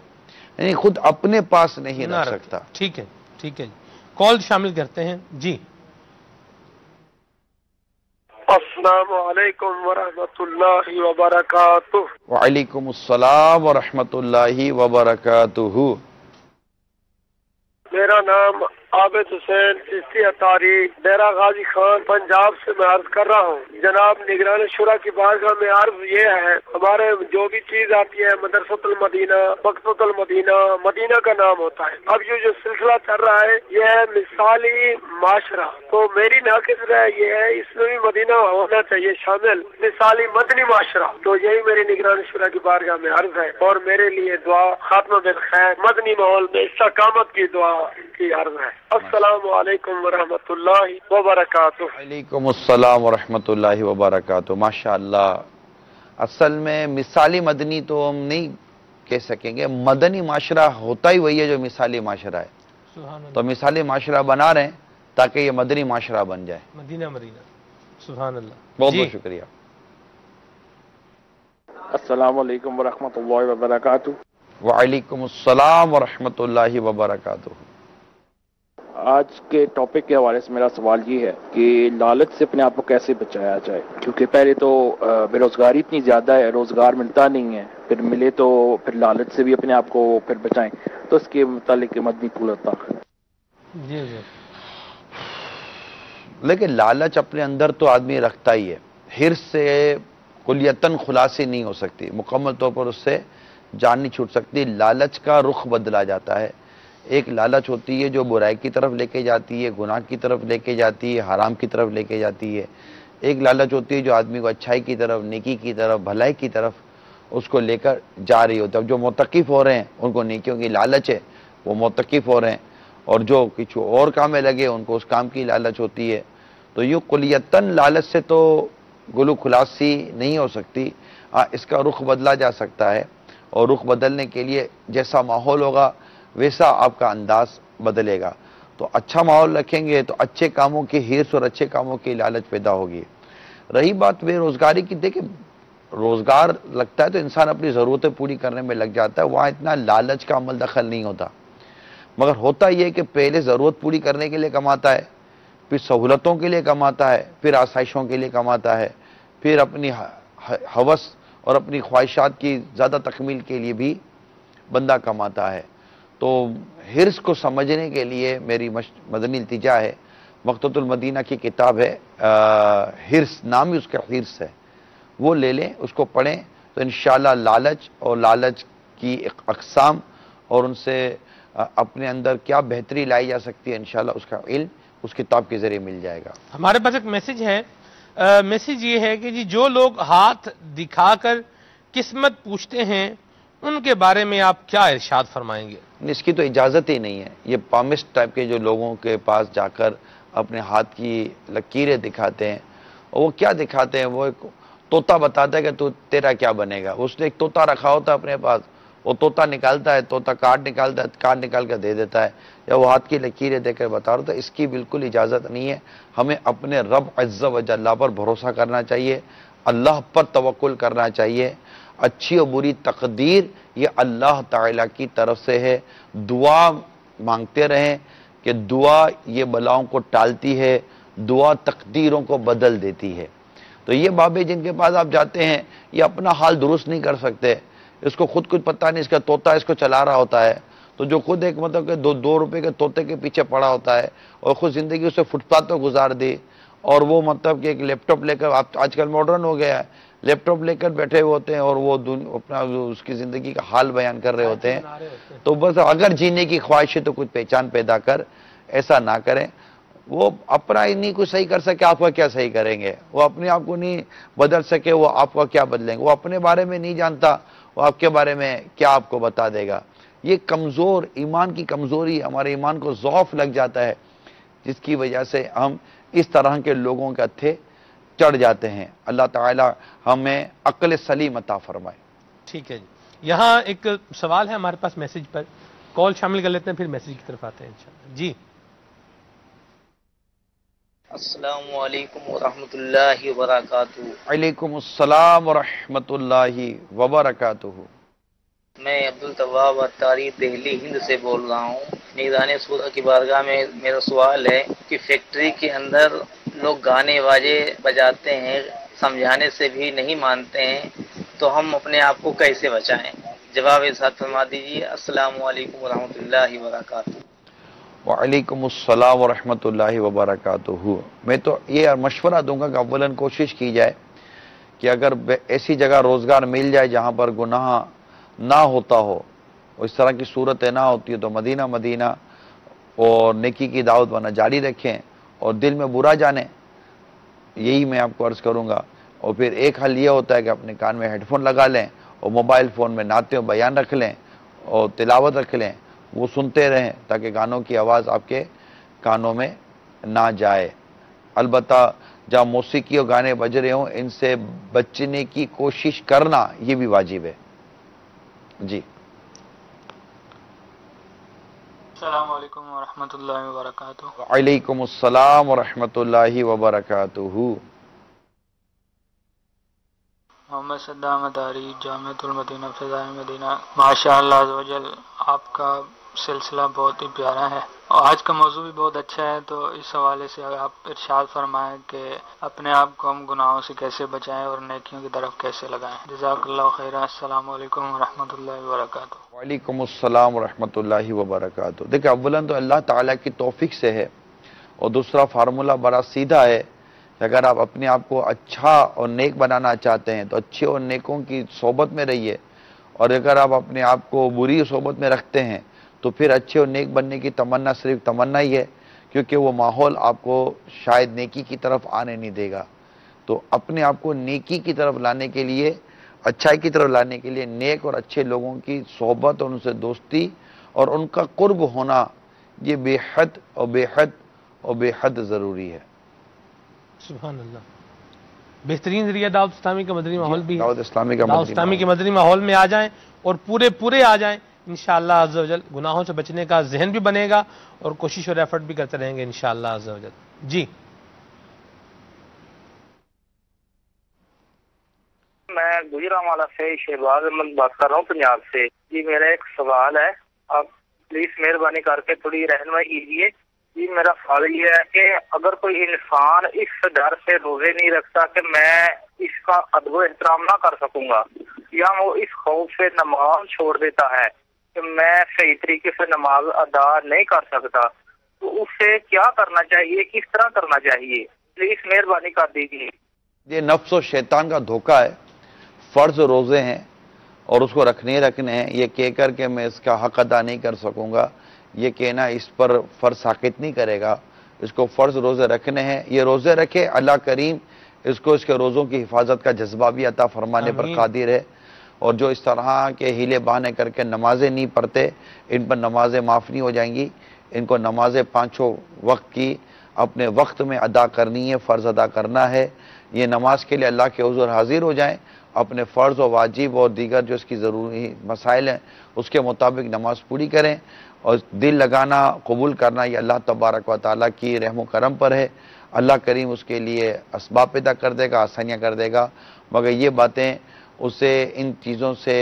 یعنی خود اپنے پاس نہیں رکھ سکتا۔ ٹھیک ہے جی، کال شامل کرتے ہیں جی۔ السلام علیکم ورحمۃ اللہ وبرکاتہ۔ وعلیکم السلام ورحمۃ اللہ وبرکاتہ۔ میرا نام عابد حسین چشتی اطاری، ڈیرہ غازی خان، پنجاب سے میں عرض کر رہا ہوں۔ جناب نگران شورا کی بارگاہ میں عرض یہ ہے، ہمارے جو بھی چیز آتی ہے مدرسۃ المدینہ، مکتبۃ المدینہ، مدینہ کا نام ہوتا ہے۔ اب یہ جو سلسلہ چل رہا ہے یہ ہے مثالی معاشرہ، تو میری ناقص رائے یہ ہے اس میں بھی مدینہ ہونا چاہیے شامل، مثالی مدنی معاشرہ۔ تو یہی میری نگران شورا کی بارگاہ میں عرض ہے، اور میرے لیے دعا خاتمہ بالخیر، مدنی ماحول میں استقامت کی دعا کی عرض ہے۔ السلام علیکم ورحمۃ اللہ وبرکاتہ۔ وعلیکم السلام ورحمۃ اللہ وبرکاتہ۔ ماشاءاللہ، اصل میں مثالی مدنی تو ہم نہیں کہہ سکیں گے، مدنی معاشرہ ہوتا ہی وہی ہے جو مثالی معاشرہ ہے، سبحان اللہ، تو مثالی معاشرہ بنا رہے ہیں تاکہ یہ مدنی معاشرہ بن جائے۔ مدینہ سبحان اللہ، بہت بہت شکریہ۔ السلام علیکم ورحمۃ اللہ وبرکاتہ۔ وعلیکم السلام ورحمۃ اللہ وبرکاتہ۔ آج کے ٹاپک کے حوالے سے میرا سوال یہ ہے کہ لالچ سے اپنے آپ کو کیسے بچایا جائے، کیونکہ پہلے تو بے روزگاری اتنی زیادہ ہے، روزگار ملتا نہیں ہے، پھر ملے تو پھر لالچ سے بھی اپنے آپ کو پھر بچائیں، تو اس کے متعلق مدنی پھول عطا۔ جی جی لیکن لالچ اپنے اندر تو آدمی رکھتا ہی ہے، حرص سے کلیتاً خلاصی نہیں ہو سکتی، مکمل طور پر اس سے جان نہیں چھوٹ سکتی۔ لالچ کا رخ بدلا جاتا ہے۔ ایک لالچ ہوتی ہے جو برائی کی طرف لے کے جاتی ہے، گناہ کی طرف لے کے جاتی ہے، حرام کی طرف لے کے جاتی ہے۔ ایک لالچ ہوتی ہے جو آدمی کو اچھائی کی طرف، نیکی کی طرف، بھلائی کی طرف اس کو لے کر جا رہی ہوتی ہے۔ اب جو معتکف ہو رہے ہیں ان کو نیکیوں کی لالچ ہے، وہ معتکف ہو رہے ہیں، اور جو کچھ اور کام میں لگے ان کو اس کام کی لالچ ہوتی ہے۔ تو یہ کلیتاً لالچ سے تو گلو خلاصی نہیں ہو سکتی، اس کا رخ بدلا جا سکتا ہے، اور رخ بدلنے کے لیے جیسا ماحول ہوگا ویسا آپ کا انداز بدلے گا۔ تو اچھا ماحول رکھیں گے تو اچھے کاموں کی حرص اور اچھے کاموں کی لالچ پیدا ہوگی۔ رہی بات بے روزگاری کی، دیکھیں روزگار لگتا ہے تو انسان اپنی ضرورتیں پوری کرنے میں لگ جاتا ہے، وہاں اتنا لالچ کا عمل دخل نہیں ہوتا، مگر ہوتا یہ کہ پہلے ضرورت پوری کرنے کے لیے کماتا ہے، پھر سہولتوں کے لیے کماتا ہے، پھر آسائشوں کے لیے کماتا ہے، پھر اپنی ہوس اور اپنی خواہشات کی زیادہ تکمیل کے لیے بھی بندہ کماتا ہے۔ تو حرص کو سمجھنے کے لیے میری مدنی التجا ہے، مقتۃ المدینہ کی کتاب ہے، حرص نام ہی اس کا حرص ہے، وہ لے لیں، اس کو پڑھیں تو انشاءاللہ لالچ اور لالچ کی اقسام اور ان سے اپنے اندر کیا بہتری لائی جا سکتی ہے انشاءاللہ اس کا علم اس کتاب کے ذریعے مل جائے گا۔ ہمارے پاس ایک میسج ہے، میسج یہ ہے کہ جی جو لوگ ہاتھ دکھا کر قسمت پوچھتے ہیں ان کے بارے میں آپ کیا ارشاد فرمائیں گے؟ اس کی تو اجازت ہی نہیں ہے، یہ پامسٹ ٹائپ کے جو لوگوں کے پاس جا کر اپنے ہاتھ کی لکیریں دکھاتے ہیں، اور وہ کیا دکھاتے ہیں، وہ ایک طوطا بتاتا ہے کہ تو تیرا کیا بنے گا، اس نے ایک طوطا رکھا ہوتا ہے اپنے پاس، وہ طوطا نکالتا ہے، طوطا کارڈ نکالتا ہے، کارڈ نکال کر دے دیتا ہے، یا وہ ہاتھ کی لکیریں دے کر بتا رہا تھا، اس کی بالکل اجازت نہیں ہے۔ ہمیں اپنے رب عز و جل پر بھروسہ کرنا چاہیے، اللہ پر توکل کرنا چاہیے۔ اچھی اور بری تقدیر یہ اللہ تعالیٰ کی طرف سے ہے، دعا مانگتے رہیں کہ دعا یہ بلاؤں کو ٹالتی ہے، دعا تقدیروں کو بدل دیتی ہے۔ تو یہ بابے جن کے پاس آپ جاتے ہیں یہ اپنا حال درست نہیں کر سکتے، اس کو خود کچھ پتہ نہیں، اس کا طوطا اس کو چلا رہا ہوتا ہے، تو جو خود ایک مطلب کہ دو روپے کے طوطے کے پیچھے پڑا ہوتا ہے اور خود زندگی اسے فٹ پاتھ پہ گزار دی، اور وہ مطلب کہ ایک لیپ ٹاپ لے کر، آج کل ماڈرن ہو گیا ہے، لیپ ٹاپ لے کر بیٹھے ہوئے ہوتے ہیں اور وہ اپنا اس کی زندگی کا حال بیان کر رہے ہوتے ہیں۔ تو بس اگر جینے کی خواہش ہے تو کچھ پہچان پیدا کر، ایسا نہ کریں۔ وہ اپنا ہی نہیں کچھ صحیح کر سکے، آپ کا کیا صحیح کریں گے؟ وہ اپنے آپ کو نہیں بدل سکے، وہ آپ کا کیا بدلیں گے؟ وہ اپنے بارے میں نہیں جانتا، وہ آپ کے بارے میں کیا آپ کو بتا دے گا؟ یہ کمزور ایمان کی کمزوری، ہمارے ایمان کو ضعف لگ جاتا ہے، جس کی وجہ سے ہم اس طرح کے لوگوں کے ہتھے چڑھ جاتے ہیں۔ اللہ تعالی ہمیں عقل سلیم عطا فرمائے۔ ٹھیک ہے جی، یہاں ایک سوال ہے ہمارے پاس میسج پر، کال شامل کر لیتے ہیں پھر میسج کی طرف آتے ہیں انشاءاللہ۔ جی السلام علیکم ورحمۃ اللہ وبرکاتہ۔ وعلیکم السلام ورحمۃ اللہ وبرکاتہ۔ میں عبدالطواب اتاری دہلی ہند سے بول رہا ہوں۔ نگران سورہ کی بارگاہ میں میرا سوال ہے کہ فیکٹری کے اندر لوگ گانے واجے بجاتے ہیں، سمجھانے سے بھی نہیں مانتے ہیں، تو ہم اپنے آپ کو کیسے بچائیں؟ جواب ارشاد فرما دیجیے۔ السلام علیکم ورحمۃ اللہ وبرکاتہ۔ وعلیکم السلام ورحمۃ اللہ وبرکاتہ۔ میں تو یہ مشورہ دوں گا کہ اولاً کوشش کی جائے کہ اگر ایسی جگہ روزگار مل جائے جہاں پر گناہ نہ ہوتا ہو، اس طرح کی صورتیں نہ ہوتی ہے، تو مدینہ اور نیکی کی دعوت بنا جاری رکھیں اور دل میں برا جانیں، یہی میں آپ کو عرض کروں گا۔ اور پھر ایک حل یہ ہوتا ہے کہ اپنے کان میں ہیڈ فون لگا لیں اور موبائل فون میں نعتیں و بیان رکھ لیں اور تلاوت رکھ لیں، وہ سنتے رہیں تاکہ گانوں کی آواز آپ کے کانوں میں نہ جائے۔ البتہ جہاں موسیقی اور گانے بج رہے ہوں ان سے بچنے کی کوشش کرنا یہ بھی واجب ہے۔ جی السلام علیکم ورحمۃ اللہ وبرکاتہ۔ وعلیکم السلام ورحمۃ اللہ وبرکاتہ۔ محمد صدام اداری، جامعۃ المدینہ فضائے مدینہ۔ ماشاء اللہ عز و جل، آپ کا سلسلہ بہت ہی پیارا ہے اور آج کا موضوع بھی بہت اچھا ہے، تو اس حوالے سے اگر آپ ارشاد فرمائیں کہ اپنے آپ کو ہم گناہوں سے کیسے بچائیں اور نیکیوں کی طرف کیسے لگائیں۔ جزاک اللہ خیر۔ السلام علیکم ورحمۃ اللہ وبرکاتہ۔ وعلیکم السلام ورحمۃ اللہ وبرکاتہ۔ دیکھیں، اولاً تو اللہ تعالیٰ کی توفیق سے ہے، اور دوسرا فارمولہ بڑا سیدھا ہے کہ اگر آپ اپنے آپ کو اچھا اور نیک بنانا چاہتے ہیں تو اچھے اور نیکوں کی صحبت میں رہیے، اور اگر آپ اپنے آپ کو بری صحبت میں رکھتے ہیں تو پھر اچھے اور نیک بننے کی تمنا صرف تمنا ہی ہے، کیونکہ وہ ماحول آپ کو شاید نیکی کی طرف آنے نہیں دے گا۔ تو اپنے آپ کو نیکی کی طرف لانے کے لیے، اچھائی کی طرف لانے کے لیے نیک اور اچھے لوگوں کی صحبت اور ان سے دوستی اور ان کا قرب ہونا، یہ بے حد اور بے حد اور بے حد ضروری ہے۔ سبحان اللہ۔ بہترین ذریعہ دعوت اسلامی کا مدنی ماحول بھی ہے۔ دعوت اسلامی کا دعوت اسلامی کے مدنی ماحول میں آ جائیں اور پورے آ جائیں، انشاءاللہ عز و جل گناہوں سے بچنے کا ذہن بھی بنے گا اور کوشش اور ایفرٹ بھی کرتے رہیں گے انشاءاللہ عز و جل۔ جی میں گجرانوالہ سے شہباز احمد بات کر رہا ہوں، پنجاب سے۔ جی میرا ایک سوال ہے، آپ پلیز مہربانی کر کے تھوڑی رہنمائی کیجیے۔ جی میرا سوال یہ ہے کہ اگر کوئی انسان اس ڈر سے روزے نہیں رکھتا کہ میں اس کا ادب و احترام نہ کر سکوں گا، یا وہ اس خوف سے نماز چھوڑ دیتا ہے کہ میں صحیح طریقے سے نماز ادا نہیں کر سکتا، تو اس سے کیا کرنا چاہیے، کس طرح کرنا چاہیے؟ پلیز مہربانی کر دیجیے۔ یہ نفس و شیطان کا دھوکہ ہے۔ فرض روزے ہیں اور اس کو رکھنے ہیں، یہ کہہ کر کے میں اس کا حق ادا نہیں کر سکوں گا، یہ کہنا اس پر فرض ساقط نہیں کرے گا۔ اس کو فرض روزے رکھنے ہیں، یہ روزے رکھے، اللہ کریم اس کو اس کے روزوں کی حفاظت کا جذبہ بھی عطا فرمانے پر قادر ہے۔ اور جو اس طرح کے ہیلے بہانے کر کے نمازیں نہیں پڑھتے، ان پر نمازیں معاف نہیں ہو جائیں گی۔ ان کو نمازیں پانچوں وقت کی اپنے وقت میں ادا کرنی ہے، فرض ادا کرنا ہے۔ یہ نماز کے لیے اللہ کے حضور حاضر ہو جائیں، اپنے فرض و واجب اور دیگر جو اس کی ضروری مسائل ہیں اس کے مطابق نماز پوری کریں، اور دل لگانا، قبول کرنا یہ اللہ تبارک و تعالیٰ کی رحم و کرم پر ہے۔ اللہ کریم اس کے لیے اسباب پیدا کر دے گا، آسانیاں کر دے گا، مگر یہ باتیں اسے ان چیزوں سے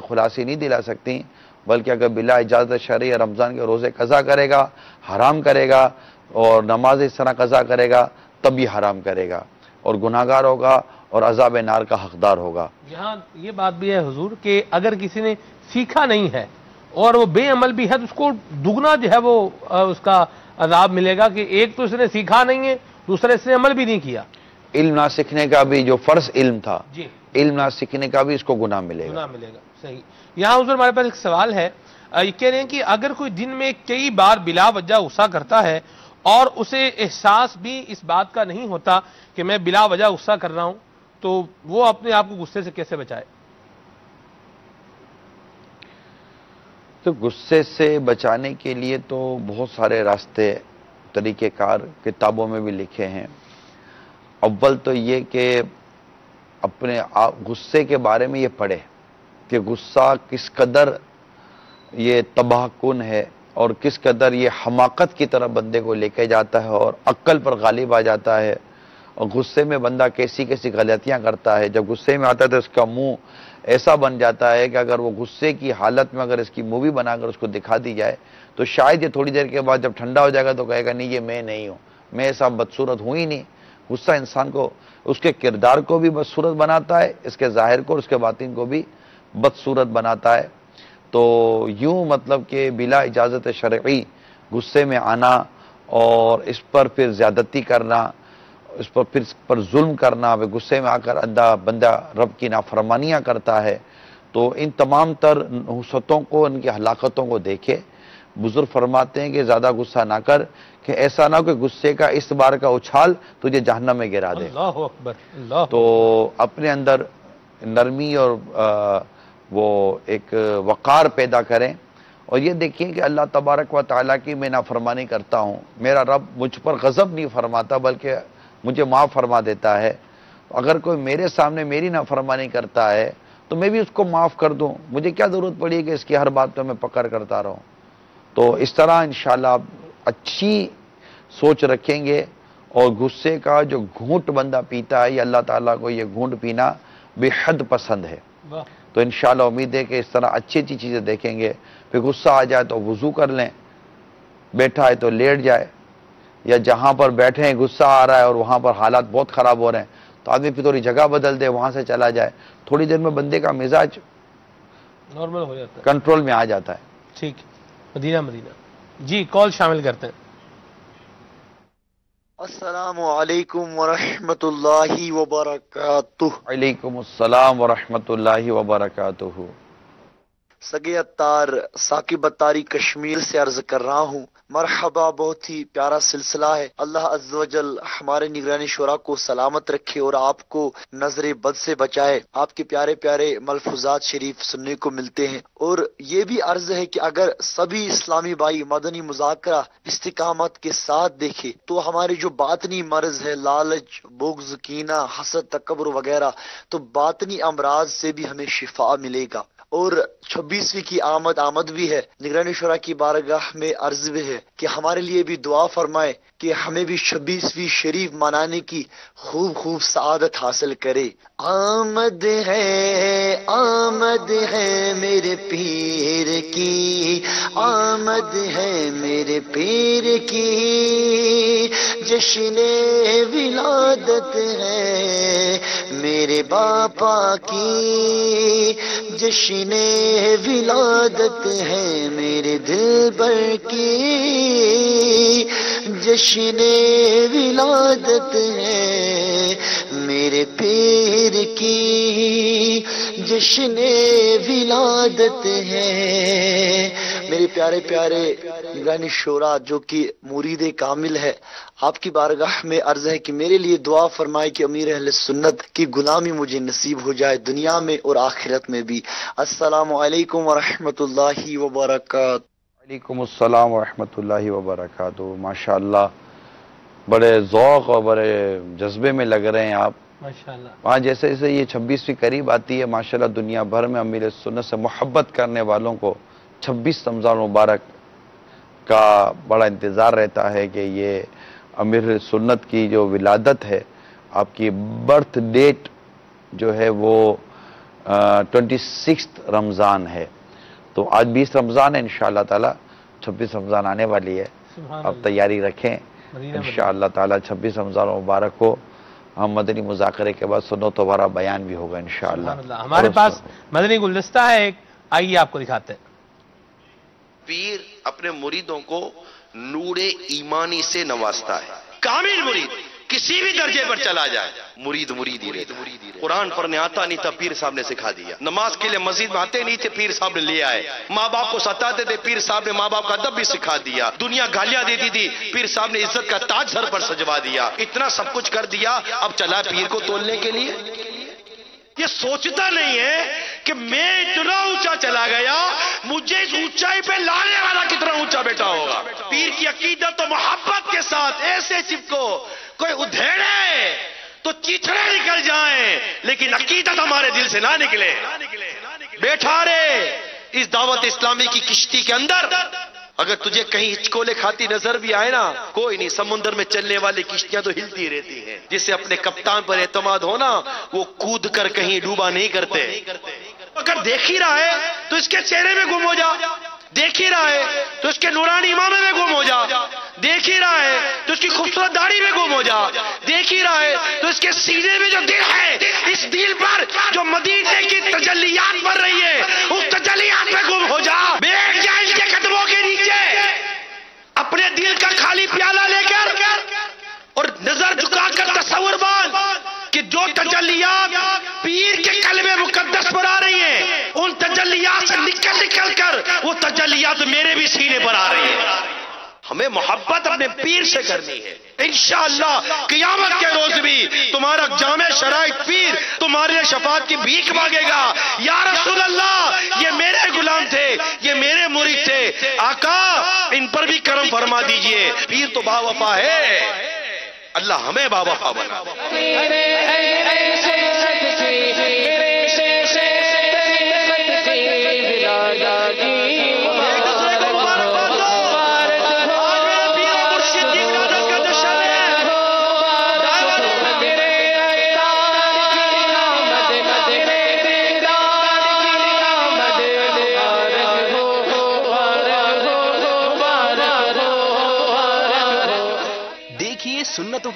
خلاصی نہیں دلا سکتی، بلکہ اگر بلا اجازت شرعی رمضان کے روزے قضا کرے گا، حرام کرے گا، اور نماز اس طرح قضا کرے گا تب بھی حرام کرے گا اور گناہگار ہوگا اور عذاب نار کا حقدار ہوگا۔ یہاں یہ بات بھی ہے حضور کہ اگر کسی نے سیکھا نہیں ہے اور وہ بے عمل بھی ہے تو اس کو دگنا جو ہے وہ اس کا عذاب ملے گا، کہ ایک تو اس نے سیکھا نہیں ہے، دوسرا اس نے عمل بھی نہیں کیا۔ علم نہ سیکھنے کا بھی جو فرض علم تھا، جی علم نہ سیکھنے کا بھی اس کو گناہ ملے گا۔ صحیح۔ یہاں حضور ہمارے پاس ایک سوال ہے، یہ کہہ رہے ہیں کہ اگر کوئی دن میں کئی بار بلا وجہ غصہ کرتا ہے اور اسے احساس بھی اس بات کا نہیں ہوتا کہ میں بلا وجہ غصہ کر رہا ہوں، تو وہ اپنے آپ کو غصے سے کیسے بچائے؟ تو غصے سے بچانے کے لیے تو بہت سارے راستے، طریقہ کار کتابوں میں بھی لکھے ہیں۔ اول تو یہ کہ اپنے غصے کے بارے میں یہ پڑھے کہ غصہ کس قدر یہ تباہ کن ہے اور کس قدر یہ حماقت کی طرف بندے کو لے کے جاتا ہے اور عقل پر غالب آ جاتا ہے، اور غصے میں بندہ کیسی غلطیاں کرتا ہے۔ جب غصے میں آتا ہے تو اس کا منہ ایسا بن جاتا ہے کہ اگر وہ غصے کی حالت میں اگر اس کی مووی بنا کر اس کو دکھا دی جائے تو شاید یہ تھوڑی دیر کے بعد جب ٹھنڈا ہو جائے گا تو کہے گا نہیں یہ میں نہیں ہوں، میں ایسا بدصورت ہوں ہی نہیں۔ غصہ انسان کو، اس کے کردار کو بھی بدصورت بناتا ہے، اس کے ظاہر کو اور اس کے باطن کو بھی بدصورت بناتا ہے۔ تو یوں مطلب کہ بلا اجازت شرعی غصے میں آنا اور اس پر پھر زیادتی کرنا، اس پر پھر اس پر ظلم کرنا، غصے میں آ کر بندہ رب کی نافرمانیاں کرتا ہے، تو ان تمام تر نحوستوں کو، ان کی ہلاکتوں کو دیکھے۔ بزرگ فرماتے ہیں کہ زیادہ غصہ نہ کر، کہ ایسا نہ کہ غصے کا اس بار کا اچھال تجھے جہنم میں گرا دے۔ اللہ اکبر، اللہ تو اپنے اندر نرمی اور وہ ایک وقار پیدا کریں، اور یہ دیکھیں کہ اللہ تبارک و تعالیٰ کی میں نافرمانی کرتا ہوں، میرا رب مجھ پر غضب نہیں فرماتا بلکہ مجھے معاف فرما دیتا ہے۔ اگر کوئی میرے سامنے میری نافرمانی کرتا ہے تو میں بھی اس کو معاف کر دوں، مجھے کیا ضرورت پڑی کہ اس کی ہر بات پہ میں پکڑ کرتا رہوں۔ تو اس طرح انشاءاللہ آپ اچھی سوچ رکھیں گے، اور غصے کا جو گھونٹ بندہ پیتا ہے، یہ اللہ تعالیٰ کو یہ گھونٹ پینا بے حد پسند ہے۔ تو انشاءاللہ امید ہے کہ اس طرح اچھی اچھی چیزیں دیکھیں گے. پھر غصہ آ جائے تو وضو کر لیں, بیٹھا ہے تو لیٹ جائے, یا جہاں پر بیٹھے ہیں غصہ آ رہا ہے اور وہاں پر حالات بہت خراب ہو رہے ہیں تو آدمی پھر تھوڑی جگہ بدل دے, وہاں سے چلا جائے. تھوڑی دیر میں بندے کا مزاج نارمل ہو جاتا ہے, کنٹرول میں آ جاتا ہے. ٹھیک. مدینہ جی کال شامل کرتے ہیں. السلام علیکم ورحمۃ اللہ وبرکاتہ. وعلیکم السلام ورحمۃ اللہ وبرکاتہ. سگے اتار ثاقب اتاری کشمیر سے عرض کر رہا ہوں. مرحبا, بہت ہی پیارا سلسلہ ہے. اللہ عز و جل ہمارے نگران شورا کو سلامت رکھے اور آپ کو نظر بد سے بچائے. آپ کے پیارے پیارے ملفوظات شریف سننے کو ملتے ہیں. اور یہ بھی عرض ہے کہ اگر سبھی اسلامی بھائی مدنی مذاکرہ استقامت کے ساتھ دیکھے تو ہمارے جو باطنی مرض ہے, لالچ, بغض, کینہ, حسد, تکبر وغیرہ, تو باطنی امراض سے بھی ہمیں شفا ملے گا. اور 26ویں کی آمد بھی ہے. نگرانی شورا کی بارگاہ میں عرض بھی ہے کہ ہمارے لیے بھی دعا فرمائے کہ ہمیں بھی 26ویں شریف منانے کی خوب سعادت حاصل کرے. آمد ہے میرے پیر کی, آمد ہے میرے پیر کی, جشن ولادت ہے میرے باپا کی, جشن ولادت ہے میرے دل بر کی, جشن ولادت ہے میرے پیر کی, جشن ولادت ہے. میرے پیارے پیارے نگران شورا جو کہ مرید کامل ہے, آپ کی بارگاہ میں عرض ہے کہ میرے لیے دعا فرمائے کہ امیر اہل سنت کی غلامی مجھے نصیب ہو جائے دنیا میں اور آخرت میں بھی. السلام علیکم ورحمۃ اللہ وبرکاتہ. وعلیکم السلام ورحمۃ اللہ وبرکاتہ. ماشاءاللہ بڑے ذوق اور بڑے جذبے میں لگ رہے ہیں آپ. ماشاءاللہ. وہاں جیسے جیسے یہ 26ویں قریب آتی ہے ماشاءاللہ دنیا بھر میں امیر سنت سے محبت کرنے والوں کو 26 رمضان مبارک کا بڑا انتظار رہتا ہے کہ یہ امیر سنت کی جو ولادت ہے, آپ کی برتھ ڈیٹ جو ہے وہ 26 رمضان ہے. تو آج 20 رمضان ہے, انشاءاللہ تعالی 26 رمضان آنے والی ہے. آپ تیاری رکھیں انشاءاللہ تعالی. 26 رمضان مبارک کو ہم مدنی مذاکرے کے بعد سنت و برا بیان بھی ہوگا انشاءاللہ. ہمارے پاس مدنی گلدستہ ہے ایک, آئیے آپ کو دکھاتے ہیں. پیر اپنے مریدوں کو نور ایمانی سے نوازتا ہے. کامل مرید کسی بھی درجے پر چلا جائے مرید ہی رہتا ہے. قرآن پڑھنے آتا نہیں تھا, پیر صاحب نے سکھا دیا. نماز کے لیے مسجد میں آتے نہیں تھے, پیر صاحب نے لے آئے. ماں باپ کو ستاتے تھے, پیر صاحب نے ماں باپ کا ادب بھی سکھا دیا. دنیا گالیاں دیتی تھی, پیر صاحب نے عزت کا تاج سر پر سجوا دیا. اتنا سب کچھ کر دیا, اب چلا پیر کو تولنے کے لیے. یہ سوچتا نہیں ہے کہ میں اتنا اونچا چلا گیا, مجھے اس اونچائی پہ لانے والا کتنا اونچا بیٹا ہوگا. پیر کی عقیدت و محبت کے ساتھ ایسے چپکو, کوئی ادھیڑے تو چیچڑے نکل جائیں لیکن عقیدت ہمارے دل سے نہ نکلے. بیٹھا رہے اس دعوت اسلامی کی کشتی کے اندر. اگر تجھے کہیں ہچکولے کھاتی نظر بھی آئے نا, کوئی نہیں, سمندر میں چلنے والی کشتیاں تو ہلتی رہتی ہیں. جسے اپنے کپتان پر اعتماد ہونا وہ کود کر کہیں ڈوبا نہیں کرتے. اگر دیکھ ہی رہا ہے تو اس کے چہرے میں گم ہو جا, دیکھ ہی رہا ہے تو اس کے نورانی امامے میں گم ہو جا, دیکھ ہی رہا ہے تو اس کی خوبصورت داڑھی میں گم ہو جا, دیکھ ہی رہا ہے تو اس کے سینے میں جو دل ہے, اس دل پر جو مدینے کی تجلیات بڑھ رہی ہے, اس تجلیات میں گم ہو جا. بیٹھ جا اس کے قدموں کے نیچے, اپنے دل کا خالی پیالہ لے کر اور نظر جھکا کر تصور بان کہ جو تجلیات پیر کے قلب مقدس پر آ رہی ہیں, ان تجلیات سے نکل کر وہ تجلیات میرے بھی سینے پر آ رہی ہیں. ہمیں محبت اپنے پیر سے کرنی ہے. انشاءاللہ قیامت کے روز بھی تمہارا جامع شرائط پیر تمہارے شفاعت کی بھیک مانگے گا. یا رسول اللہ, یہ میرے غلام تھے, یہ میرے مرید تھے, آقا ان پر بھی کرم فرما دیجئے. پیر تو با وفا ہے, اللہ ہمیں با وفا بنا.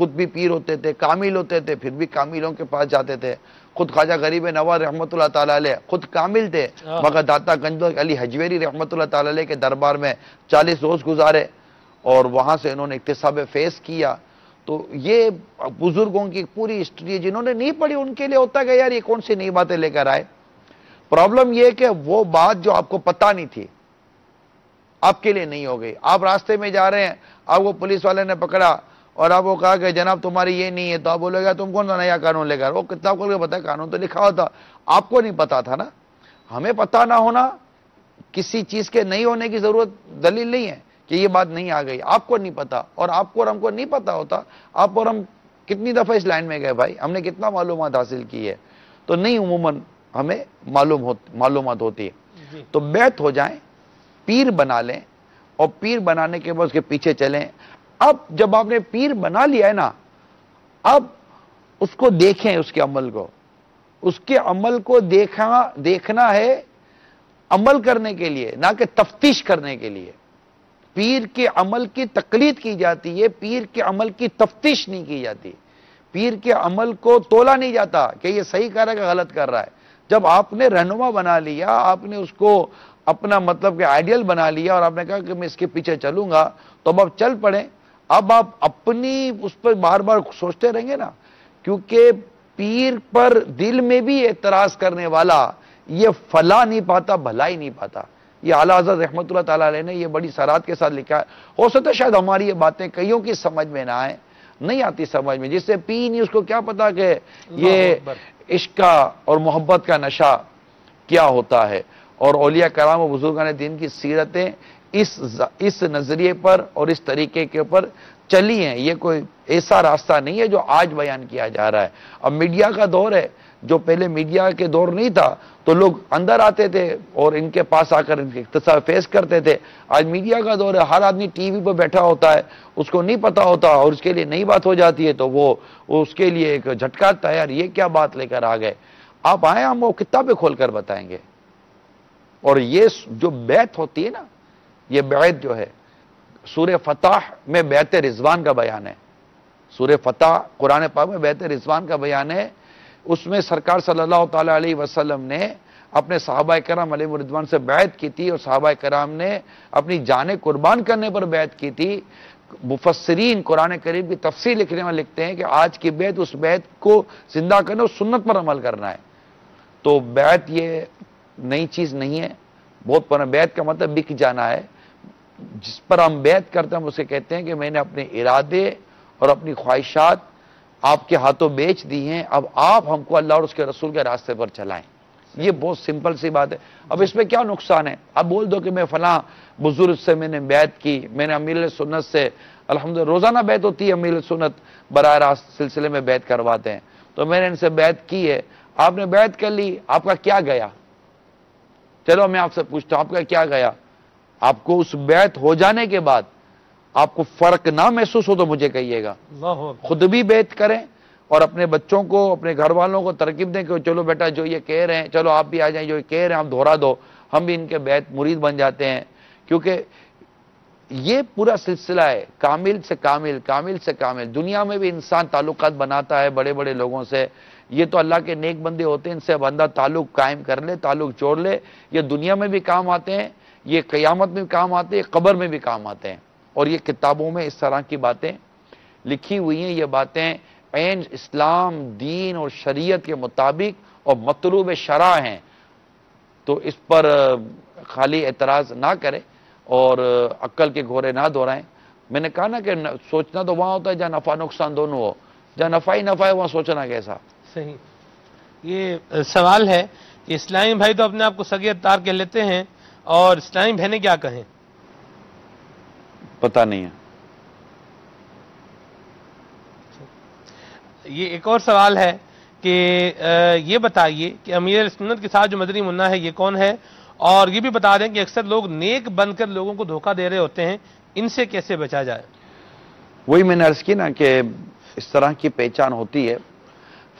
خود بھی پیر ہوتے تھے، کامل ہوتے تھے، پھر بھی کاملوں کے پاس جاتے تھے. خود خواجہ غریب نواز رحمۃ اللہ تعالیٰ علیہ خود کامل تھے، مگر داتا گنج علی حجویری رحمۃ اللہ تعالیٰ علیہ کے دربار میں 40 روز گزارے اور وہاں سے انہوں نے اکتساب فیض کیا. تو یہ بزرگوں کی پوری ہسٹری ہے. جنہوں نے نہیں پڑھی ان کے لیے ہوتا کہ یار یہ کون سی نئی باتیں لے کر آئے. پرابلم یہ کہ وہ بات جو آپ کو پتہ نہیں تھی آپ کے لیے نہیں ہو گئی. آپ راستے میں جا رہے ہیں، آپ کو پولیس والے نے پکڑا اور آپ کو کہا کہ جناب تمہاری یہ نہیں ہے، تو آپ بولے گا تم کون سا نیا قانون لے کر؟ وہ کتاب کھول کے بتایا قانون تو لکھا ہوتا، آپ کو نہیں پتا تھا نا. ہمیں پتہ نہ ہونا کسی چیز کے نہیں ہونے کی ضرورت دلیل نہیں ہے کہ یہ بات نہیں آ گئی. آپ کو نہیں پتا اور آپ کو اور ہم کو نہیں پتا ہوتا. آپ اور ہم کتنی دفعہ اس لائن میں گئے بھائی، ہم نے کتنا معلومات حاصل کی ہے. تو نہیں عموماً ہمیں معلومات ہوتی ہے. تو بیعت ہو جائیں، پیر بنا لیں اور پیر بنانے کے بعد اس کے پیچھے چلیں. اب جب آپ نے پیر بنا لیا ہے نا، اب اس کو دیکھیں، اس کے عمل کو، اس کے عمل کو دیکھنا ہے عمل کرنے کے لیے، نہ کہ تفتیش کرنے کے لیے. پیر کے عمل کی تقلید کی جاتی ہے، پیر کے عمل کی تفتیش نہیں کی جاتی. پیر کے عمل کو تولا نہیں جاتا کہ یہ صحیح کر رہا ہے کہ غلط کر رہا ہے. جب آپ نے رہنما بنا لیا، آپ نے اس کو اپنا مطلب کہ آئیڈیل بنا لیا اور آپ نے کہا کہ میں اس کے پیچھے چلوں گا، تو اب آپ چل پڑیں. اب آپ اپنی اس پر بار بار سوچتے رہیں گے نا، کیونکہ پیر پر دل میں بھی اعتراض کرنے والا یہ فلاح نہیں پاتا، بھلا ہی نہیں پاتا. یہ اعلیٰ حضرت رحمۃ اللہ تعالیٰ علیہ نے یہ بڑی سرات کے ساتھ لکھا ہے. ہو سکتا ہے شاید ہماری یہ باتیں کئیوں کی سمجھ میں نہ آئیں، نہیں آتی سمجھ میں. جس سے پی نہیں اس کو کیا پتا کہ یہ عشق کا اور محبت کا نشہ کیا ہوتا ہے. اور اولیاء کرام و بزرگان دین کی سیرتیں اس نظریے پر اور اس طریقے کے اوپر چلی ہیں. یہ کوئی ایسا راستہ نہیں ہے جو آج بیان کیا جا رہا ہے. اب میڈیا کا دور ہے، جو پہلے میڈیا کے دور نہیں تھا تو لوگ اندر آتے تھے اور ان کے پاس آ کر ان کے اقتصاد فیس کرتے تھے. آج میڈیا کا دور ہے، ہر آدمی ٹی وی پہ بیٹھا ہوتا ہے، اس کو نہیں پتا ہوتا اور اس کے لیے نئی بات ہو جاتی ہے تو وہ اس کے لیے ایک جھٹکا تیار، یہ کیا بات لے کر آ گئے. آپ آئیں، ہم وہ کتابیں کھول کر بتائیں گے. اور یہ جو بیعت ہوتی ہے نا، یہ بیعت جو ہے سورہ فتح میں بیعت رضوان کا بیان ہے. سورہ فتح قرآن پاک میں بیعت رضوان کا بیان ہے. اس میں سرکار صلی اللہ تعالی علیہ وسلم نے اپنے صحابہ کرام علیہ رضوان سے بیعت کی تھی اور صحابہ کرام نے اپنی جانیں قربان کرنے پر بیعت کی تھی. مفسرین قرآن کریم کی تفسیر لکھنے میں لکھتے ہیں کہ آج کی بیعت اس بیعت کو زندہ کرنا اور سنت پر عمل کرنا ہے. تو بیعت یہ نئی چیز نہیں ہے، بہت پرانا. بیعت کا مطلب بک جانا ہے. جس پر ہم بیعت کرتے ہیں ہم اسے کہتے ہیں کہ میں نے اپنے ارادے اور اپنی خواہشات آپ کے ہاتھوں بیچ دی ہیں، اب آپ ہم کو اللہ اور اس کے رسول کے راستے پر چلائیں. یہ بہت سمپل سی بات ہے. اب اس میں کیا نقصان ہے؟ اب بول دو کہ میں فلاں بزرگ سے میں نے بیعت کی، میں نے امیر سنت سے، الحمدللہ روزانہ بیعت ہوتی ہے، امیر سنت براہ راست سلسلے میں بیعت کرواتے ہیں، تو میں نے ان سے بیعت کی ہے. آپ نے بیعت کر لی، آپ کا کیا گیا؟ چلو میں آپ سے پوچھتا ہوں، آپ کا کیا گیا؟ آپ کو اس بیعت ہو جانے کے بعد آپ کو فرق نہ محسوس ہو تو مجھے کہیے گا. خود بھی بیعت کریں اور اپنے بچوں کو، اپنے گھر والوں کو ترغیب دیں کہ چلو بیٹا جو یہ کہہ رہے ہیں چلو آپ بھی آ جائیں، جو یہ کہہ رہے ہیں آپ دہرا دو، ہم بھی ان کے بیعت مرید بن جاتے ہیں. کیونکہ یہ پورا سلسلہ ہے کامل سے کامل، کامل سے کامل. دنیا میں بھی انسان تعلقات بناتا ہے بڑے بڑے لوگوں سے، یہ تو اللہ کے نیک بندے ہوتے ہیں، ان سے بندہ تعلق قائم کر لے، تعلق جوڑ لے. یہ دنیا میں بھی کام آتے ہیں، یہ قیامت میں بھی کام آتے ہیں، قبر میں بھی کام آتے ہیں. اور یہ کتابوں میں اس طرح کی باتیں لکھی ہوئی ہیں. یہ باتیں عین اسلام دین اور شریعت کے مطابق اور مطلوب شرع ہیں. تو اس پر خالی اعتراض نہ کریں اور عقل کے گھوڑے نہ دہرائیں. میں نے کہا نا کہ سوچنا تو وہاں ہوتا ہے جہاں نفع نقصان دونوں ہو، جہاں نفع ہی نفع ہے وہاں سوچنا کیسا. صحیح. یہ سوال ہے کہ اسلامی بھائی تو اپنے آپ کو سگے اتار کہہ لیتے ہیں اور اسلامی بہنیں کیا کہیں؟ پتہ نہیں ہے. یہ ایک اور سوال ہے کہ یہ بتائیے کہ امیر سنت کے ساتھ جو مدنی منا ہے یہ کون ہے، اور یہ بھی بتا دیں کہ اکثر لوگ نیک بن کر لوگوں کو دھوکہ دے رہے ہوتے ہیں، ان سے کیسے بچا جائے؟ وہی میں نے عرض کی نا کہ اس طرح کی پہچان ہوتی ہے.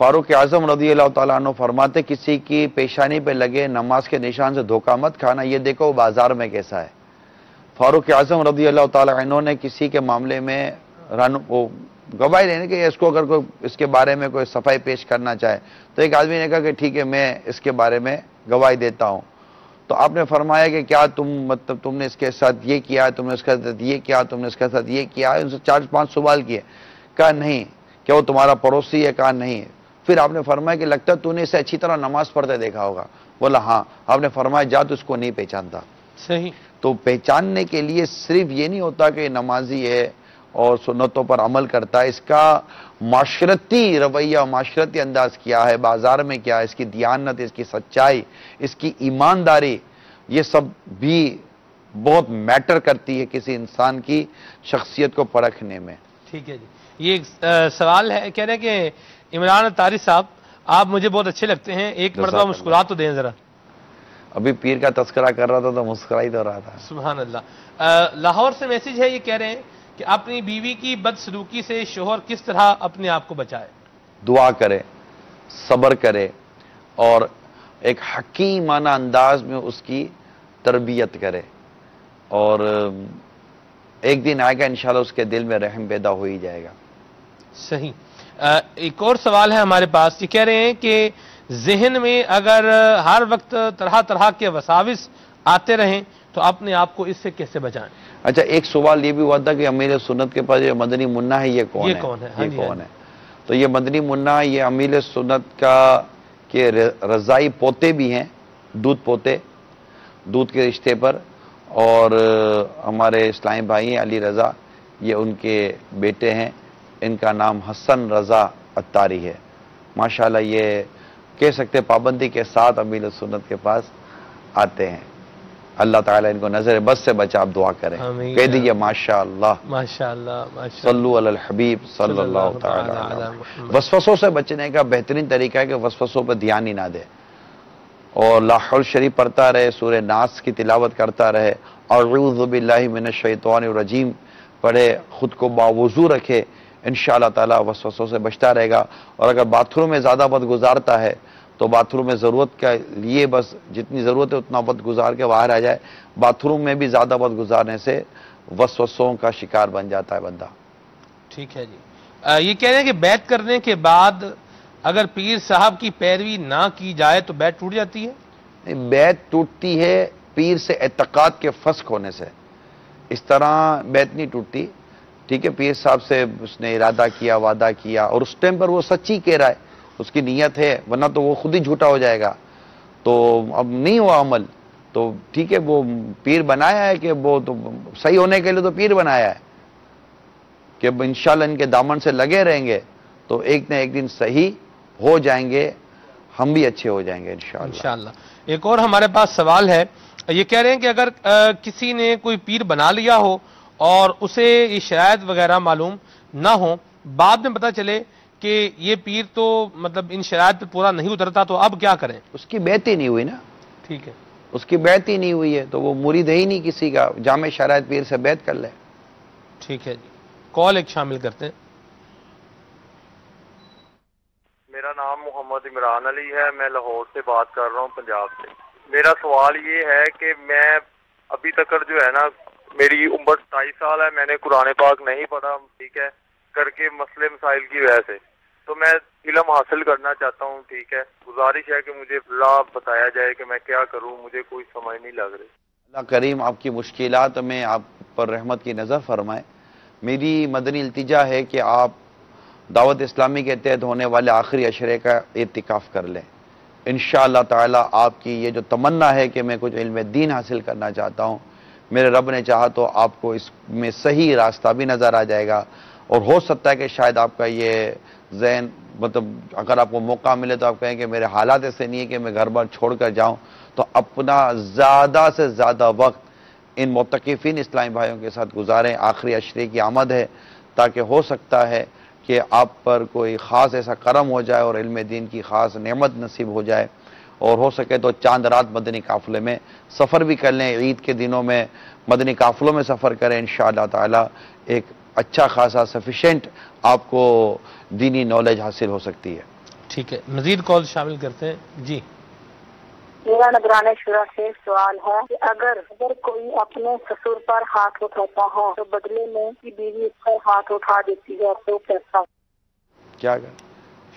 فاروق اعظم رضی اللہ تعالیٰ عنہ فرماتے کسی کی پیشانی پہ لگے نماز کے نشان سے دھوکہ مت کھانا، یہ دیکھو وہ بازار میں کیسا ہے. فاروق اعظم رضی اللہ تعالیٰ عنہ نے کسی کے معاملے میں وہ گواہی لینے کے اس کو اگر کوئی اس کے بارے میں کوئی صفائی پیش کرنا چاہے تو ایک آدمی نے کہا کہ ٹھیک ہے میں اس کے بارے میں گواہی دیتا ہوں. تو آپ نے فرمایا کہ کیا تم نے اس کے ساتھ یہ کیا ہے, تم نے اس کے ساتھ یہ کیا, تم نے اس کے ساتھ یہ کیا ہے. ان سے 4-5 سوال کیے. کہا نہیں. کیا وہ تمہارا پڑوسی ہے؟ کہا نہیں. پھر آپ نے فرمایا کہ لگتا ہے تو نے اسے اچھی طرح نماز پڑھتے دیکھا ہوگا. بولا ہاں. آپ نے فرمایا جا تو اس کو نہیں پہچانتا. صحیح. تو پہچاننے کے لیے صرف یہ نہیں ہوتا کہ نمازی ہے اور سنتوں پر عمل کرتا ہے, اس کا معاشرتی رویہ, معاشرتی انداز کیا ہے, بازار میں کیا ہے, اس کی دیانت, اس کی سچائی, اس کی ایمانداری, یہ سب بھی بہت میٹر کرتی ہے کسی انسان کی شخصیت کو پرکھنے میں. ٹھیک ہے جی. یہ ایک سوال ہے, کہہ رہے ہیں کہ عمران اطاری صاحب آپ مجھے بہت اچھے لگتے ہیں, ایک مرتبہ مسکرا تو دیں ذرا. ابھی پیر کا تذکرہ کر رہا تھا تو مسکرا ہی تو رہا تھا. سبحان اللہ. لاہور سے میسج ہے, یہ کہہ رہے ہیں کہ اپنی بیوی کی بدسلوکی سے شوہر کس طرح اپنے آپ کو بچائے. دعا کرے, صبر کرے اور ایک حکیمانہ انداز میں اس کی تربیت کرے, اور ایک دن آئے گا انشاءاللہ اس کے دل میں رحم پیدا ہو ہی جائے گا. صحیح. ایک اور سوال ہے ہمارے پاس, یہ کہہ رہے ہیں کہ ذہن میں اگر ہر وقت طرح طرح کے وساوس آتے رہیں تو اپنے آپ کو اس سے کیسے بچائیں. اچھا, ایک سوال یہ بھی ہوا تھا کہ امیر سنت کے پاس یہ مدنی منا ہے, یہ کون ہے؟ یہ کون ہے؟ تو یہ مدنی منا, یہ امیر سنت کا کہ رضائی پوتے بھی ہیں, دودھ پوتے, دودھ کے رشتے پر, اور ہمارے اسلامی بھائی ہیں علی رضا, یہ ان کے بیٹے ہیں. ان کا نام حسن رضا اطاری ہے. ماشاءاللہ یہ کہہ سکتے پابندی کے ساتھ امیر سنت کے پاس آتے ہیں. اللہ تعالیٰ ان کو نظر بد سے بچا, آپ دعا کریں. کہہ دیجئے ماشاءاللہ, ماشاءاللہ, صلو علی الحبیب صلی اللہ تعالی علیہ. وسوسوں سے بچنے کا بہترین طریقہ ہے کہ وسوسوں پر دھیان ہی نہ دے, اور لا حول شریف پڑھتا رہے, سورہ ناس کی تلاوت کرتا رہے, اعوذ باللہ من الشیطان الرجیم پڑھے, خود کو باوضو رکھے, انشاءاللہ تعالی وسوسوں سے بچتا رہے گا. اور اگر باتھ روم میں زیادہ وقت گزارتا ہے تو باتھ روم میں ضرورت کے لیے بس جتنی ضرورت ہے اتنا وقت گزار کے باہر آ جائے. باتھ روم میں بھی زیادہ وقت گزارنے سے وسوسوں کا شکار بن جاتا ہے بندہ. ٹھیک ہے جی. یہ کہہ رہے ہیں کہ بیعت کرنے کے بعد اگر پیر صاحب کی پیروی نہ کی جائے تو بیعت ٹوٹ جاتی ہے؟ بیعت ٹوٹتی ہے پیر سے اعتقاد کے فسخ ہونے سے, اس طرح بیعت نہیں ٹوٹتی. ٹھیک ہے, پیر صاحب سے اس نے ارادہ کیا, وعدہ کیا, اور اس ٹائم پر وہ سچی کہہ رہا ہے, اس کی نیت ہے, ورنہ تو وہ خود ہی جھوٹا ہو جائے گا. تو اب نہیں ہوا عمل تو ٹھیک ہے, وہ پیر بنایا ہے کہ وہ تو صحیح ہونے کے لیے تو پیر بنایا ہے کہ انشاءاللہ ان کے دامن سے لگے رہیں گے تو ایک نہ ایک دن صحیح ہو جائیں گے, ہم بھی اچھے ہو جائیں گے انشاءاللہ. ایک اور ہمارے پاس سوال ہے, یہ کہہ رہے ہیں کہ اگر کسی نے کوئی پیر بنا لیا ہو اور اسے یہ شرائط وغیرہ معلوم نہ ہو, بعد میں پتہ چلے کہ یہ پیر تو مطلب ان شرائط پہ پورا نہیں اترتا, تو اب کیا کریں؟ اس کی بیعت ہی نہیں ہوئی نا. ٹھیک ہے, اس کی بیعت ہی نہیں ہوئی ہے تو وہ مرید ہے ہی نہیں کسی کا, جامع شرائط پیر سے بیعت کر لے. ٹھیک ہے جی. کال ایک شامل کرتے ہیں. میرا نام محمد عمران علی ہے, میں لاہور سے بات کر رہا ہوں, پنجاب سے. میرا سوال یہ ہے کہ میں ابھی تک جو ہے نا, میری عمر 27 سال ہے, میں نے قرآن پاک نہیں پڑھا, ٹھیک ہے, کر کے مسئلے مسائل کی وجہ سے. تو میں علم حاصل کرنا چاہتا ہوں, ٹھیک ہے, گزارش ہے کہ مجھے راہ بتایا جائے کہ میں کیا کروں, مجھے کوئی سمجھ نہیں لگ رہی. اللہ کریم آپ کی مشکلات میں آپ پر رحمت کی نظر فرمائے. میری مدنی التجا ہے کہ آپ دعوت اسلامی کے تحت ہونے والے آخری عشرے کا اعتکاف کر لیں. انشاءاللہ تعالی آپ کی یہ جو تمنا ہے کہ میں کچھ علم دین حاصل کرنا چاہتا ہوں, میرے رب نے چاہا تو آپ کو اس میں صحیح راستہ بھی نظر آ جائے گا. اور ہو سکتا ہے کہ شاید آپ کا یہ ذہن مطلب اگر آپ کو موقع ملے تو آپ کہیں کہ میرے حالات ایسے نہیں ہے کہ میں گھر بار چھوڑ کر جاؤں, تو اپنا زیادہ سے زیادہ وقت ان معتکفین اسلامی بھائیوں کے ساتھ گزاریں. آخری عشرے کی آمد ہے, تاکہ ہو سکتا ہے کہ آپ پر کوئی خاص ایسا کرم ہو جائے اور علم دین کی خاص نعمت نصیب ہو جائے, اور ہو سکے تو چاند رات مدنی قافلے میں سفر بھی کر لیں. عید کے دنوں میں مدنی قافلوں میں سفر کریں, انشاءاللہ تعالی ایک اچھا خاصا سفیشینٹ آپ کو دینی نالج حاصل ہو سکتی ہے. ٹھیک ہے, مزید کال شامل کرتے ہیں. جی میرا نگران شورا سے سوال ہے کہ اگر کوئی اپنے سسر پر ہاتھ اٹھاتا ہے تو بدلے میں کی بیوی اس پر ہاتھ اٹھا دیتی ہے تو کیسا؟ کیا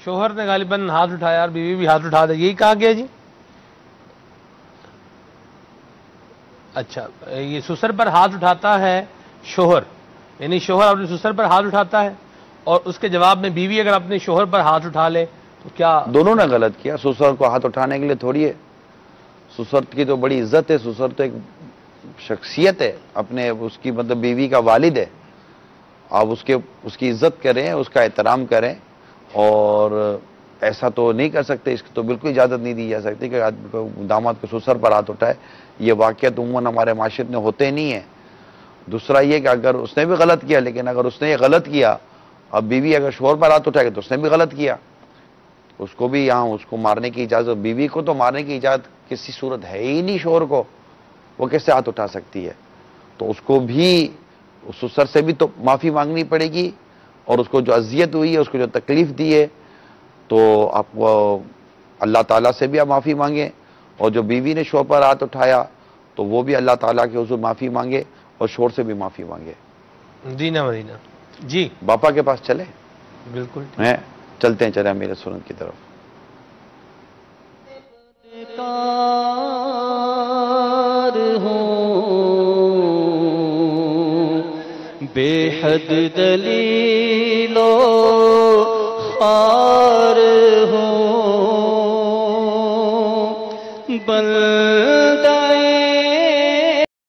شوہر نے غالباً ہاتھ اٹھایا اور بیوی بھی ہاتھ اٹھا دے، یہی کہا گیا جی؟ اچھا، یہ سسر پر ہاتھ اٹھاتا ہے شوہر، یعنی شوہر اپنے سسر پر ہاتھ اٹھاتا ہے اور اس کے جواب میں بیوی اگر اپنے شوہر پر ہاتھ اٹھا لے تو کیا؟ دونوں نے غلط کیا. سسر کو ہاتھ اٹھانے کے لیے تھوڑی ہے، سسر کی تو بڑی عزت ہے، سسر تو ایک شخصیت ہے، اپنے اس کی مطلب بیوی کا والد ہے. آپ اس کی عزت کریں، اس کا احترام کریں، اور ایسا تو نہیں کر سکتے، اس کی تو بالکل اجازت نہیں دی جا سکتی کہ داماد کو سسر پر ہاتھ اٹھائے. یہ واقعات عموماً ہمارے معاشرے میں ہوتے نہیں ہیں. دوسرا یہ کہ اگر اس نے بھی غلط کیا، لیکن اگر اس نے یہ غلط کیا، اب بیوی اگر شوہر پر ہاتھ اٹھائے گا تو اس نے بھی غلط کیا، اس کو بھی یہاں اس کو مارنے کی اجازت، بیوی کو تو مارنے کی اجازت کسی صورت ہے ہی نہیں. شوہر کو وہ کیسے ہاتھ اٹھا سکتی ہے؟ تو اس کو بھی اس سسر سے بھی تو معافی مانگنی پڑے گی، اور اس کو جو اذیت ہوئی ہے، اس کو جو تکلیف دی ہے، تو آپ اللہ تعالیٰ سے بھی آپ معافی مانگیں، اور جو بیوی نے شوہر پر ہاتھ اٹھایا تو وہ بھی اللہ تعالیٰ کے حضور معافی مانگے اور شوہر سے بھی معافی مانگے. دینا مدینہ جی باپا کے پاس چلے، بالکل چلتے ہیں، چلے میرے سنت کی طرف. بے حد دلیل و خار ہوں بل